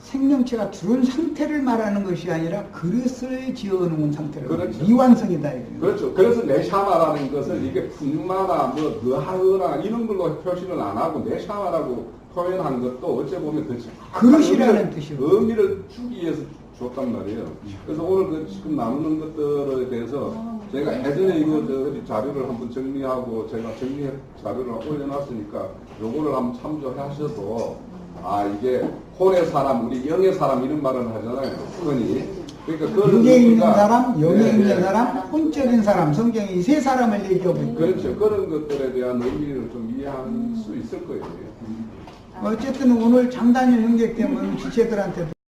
생명체가 들어온 상태를 말하는 것이 아니라 그릇을 지어놓은 상태를 그렇죠. 미완성이다. 이거예요. 그렇죠. 그래서 네샤마라는 것을 이게 분마나 뭐 느하거나 이런 걸로 표시를 안 하고 네샤마라고 표현한 것도 어째 보면 더 그릇이라는 뜻이요. 의미를 주기 위해서 줬단 말이에요. 그래서 오늘 그 지금 나누는 것들에 대해서 제가 예전에 이거 어디 자료를 한번 정리하고 제가 정리 자료를 올려놨으니까 요거를 한번 참조하셔도 아 이게 혼의 사람, 우리 영의 사람 이런 말을 하잖아요. 흔히. 그러니까 그런 육에 있는 의미가- 사람, 영에 네, 있는 네. 사람, 혼적인 사람, 성경이 이 세 사람을 얘기하고 있고 그렇죠. 그런 것들에 대한 의미를 좀 이해할 수 있을 거예요. 어쨌든 오늘 장단일 형제 때문에 지체들한테도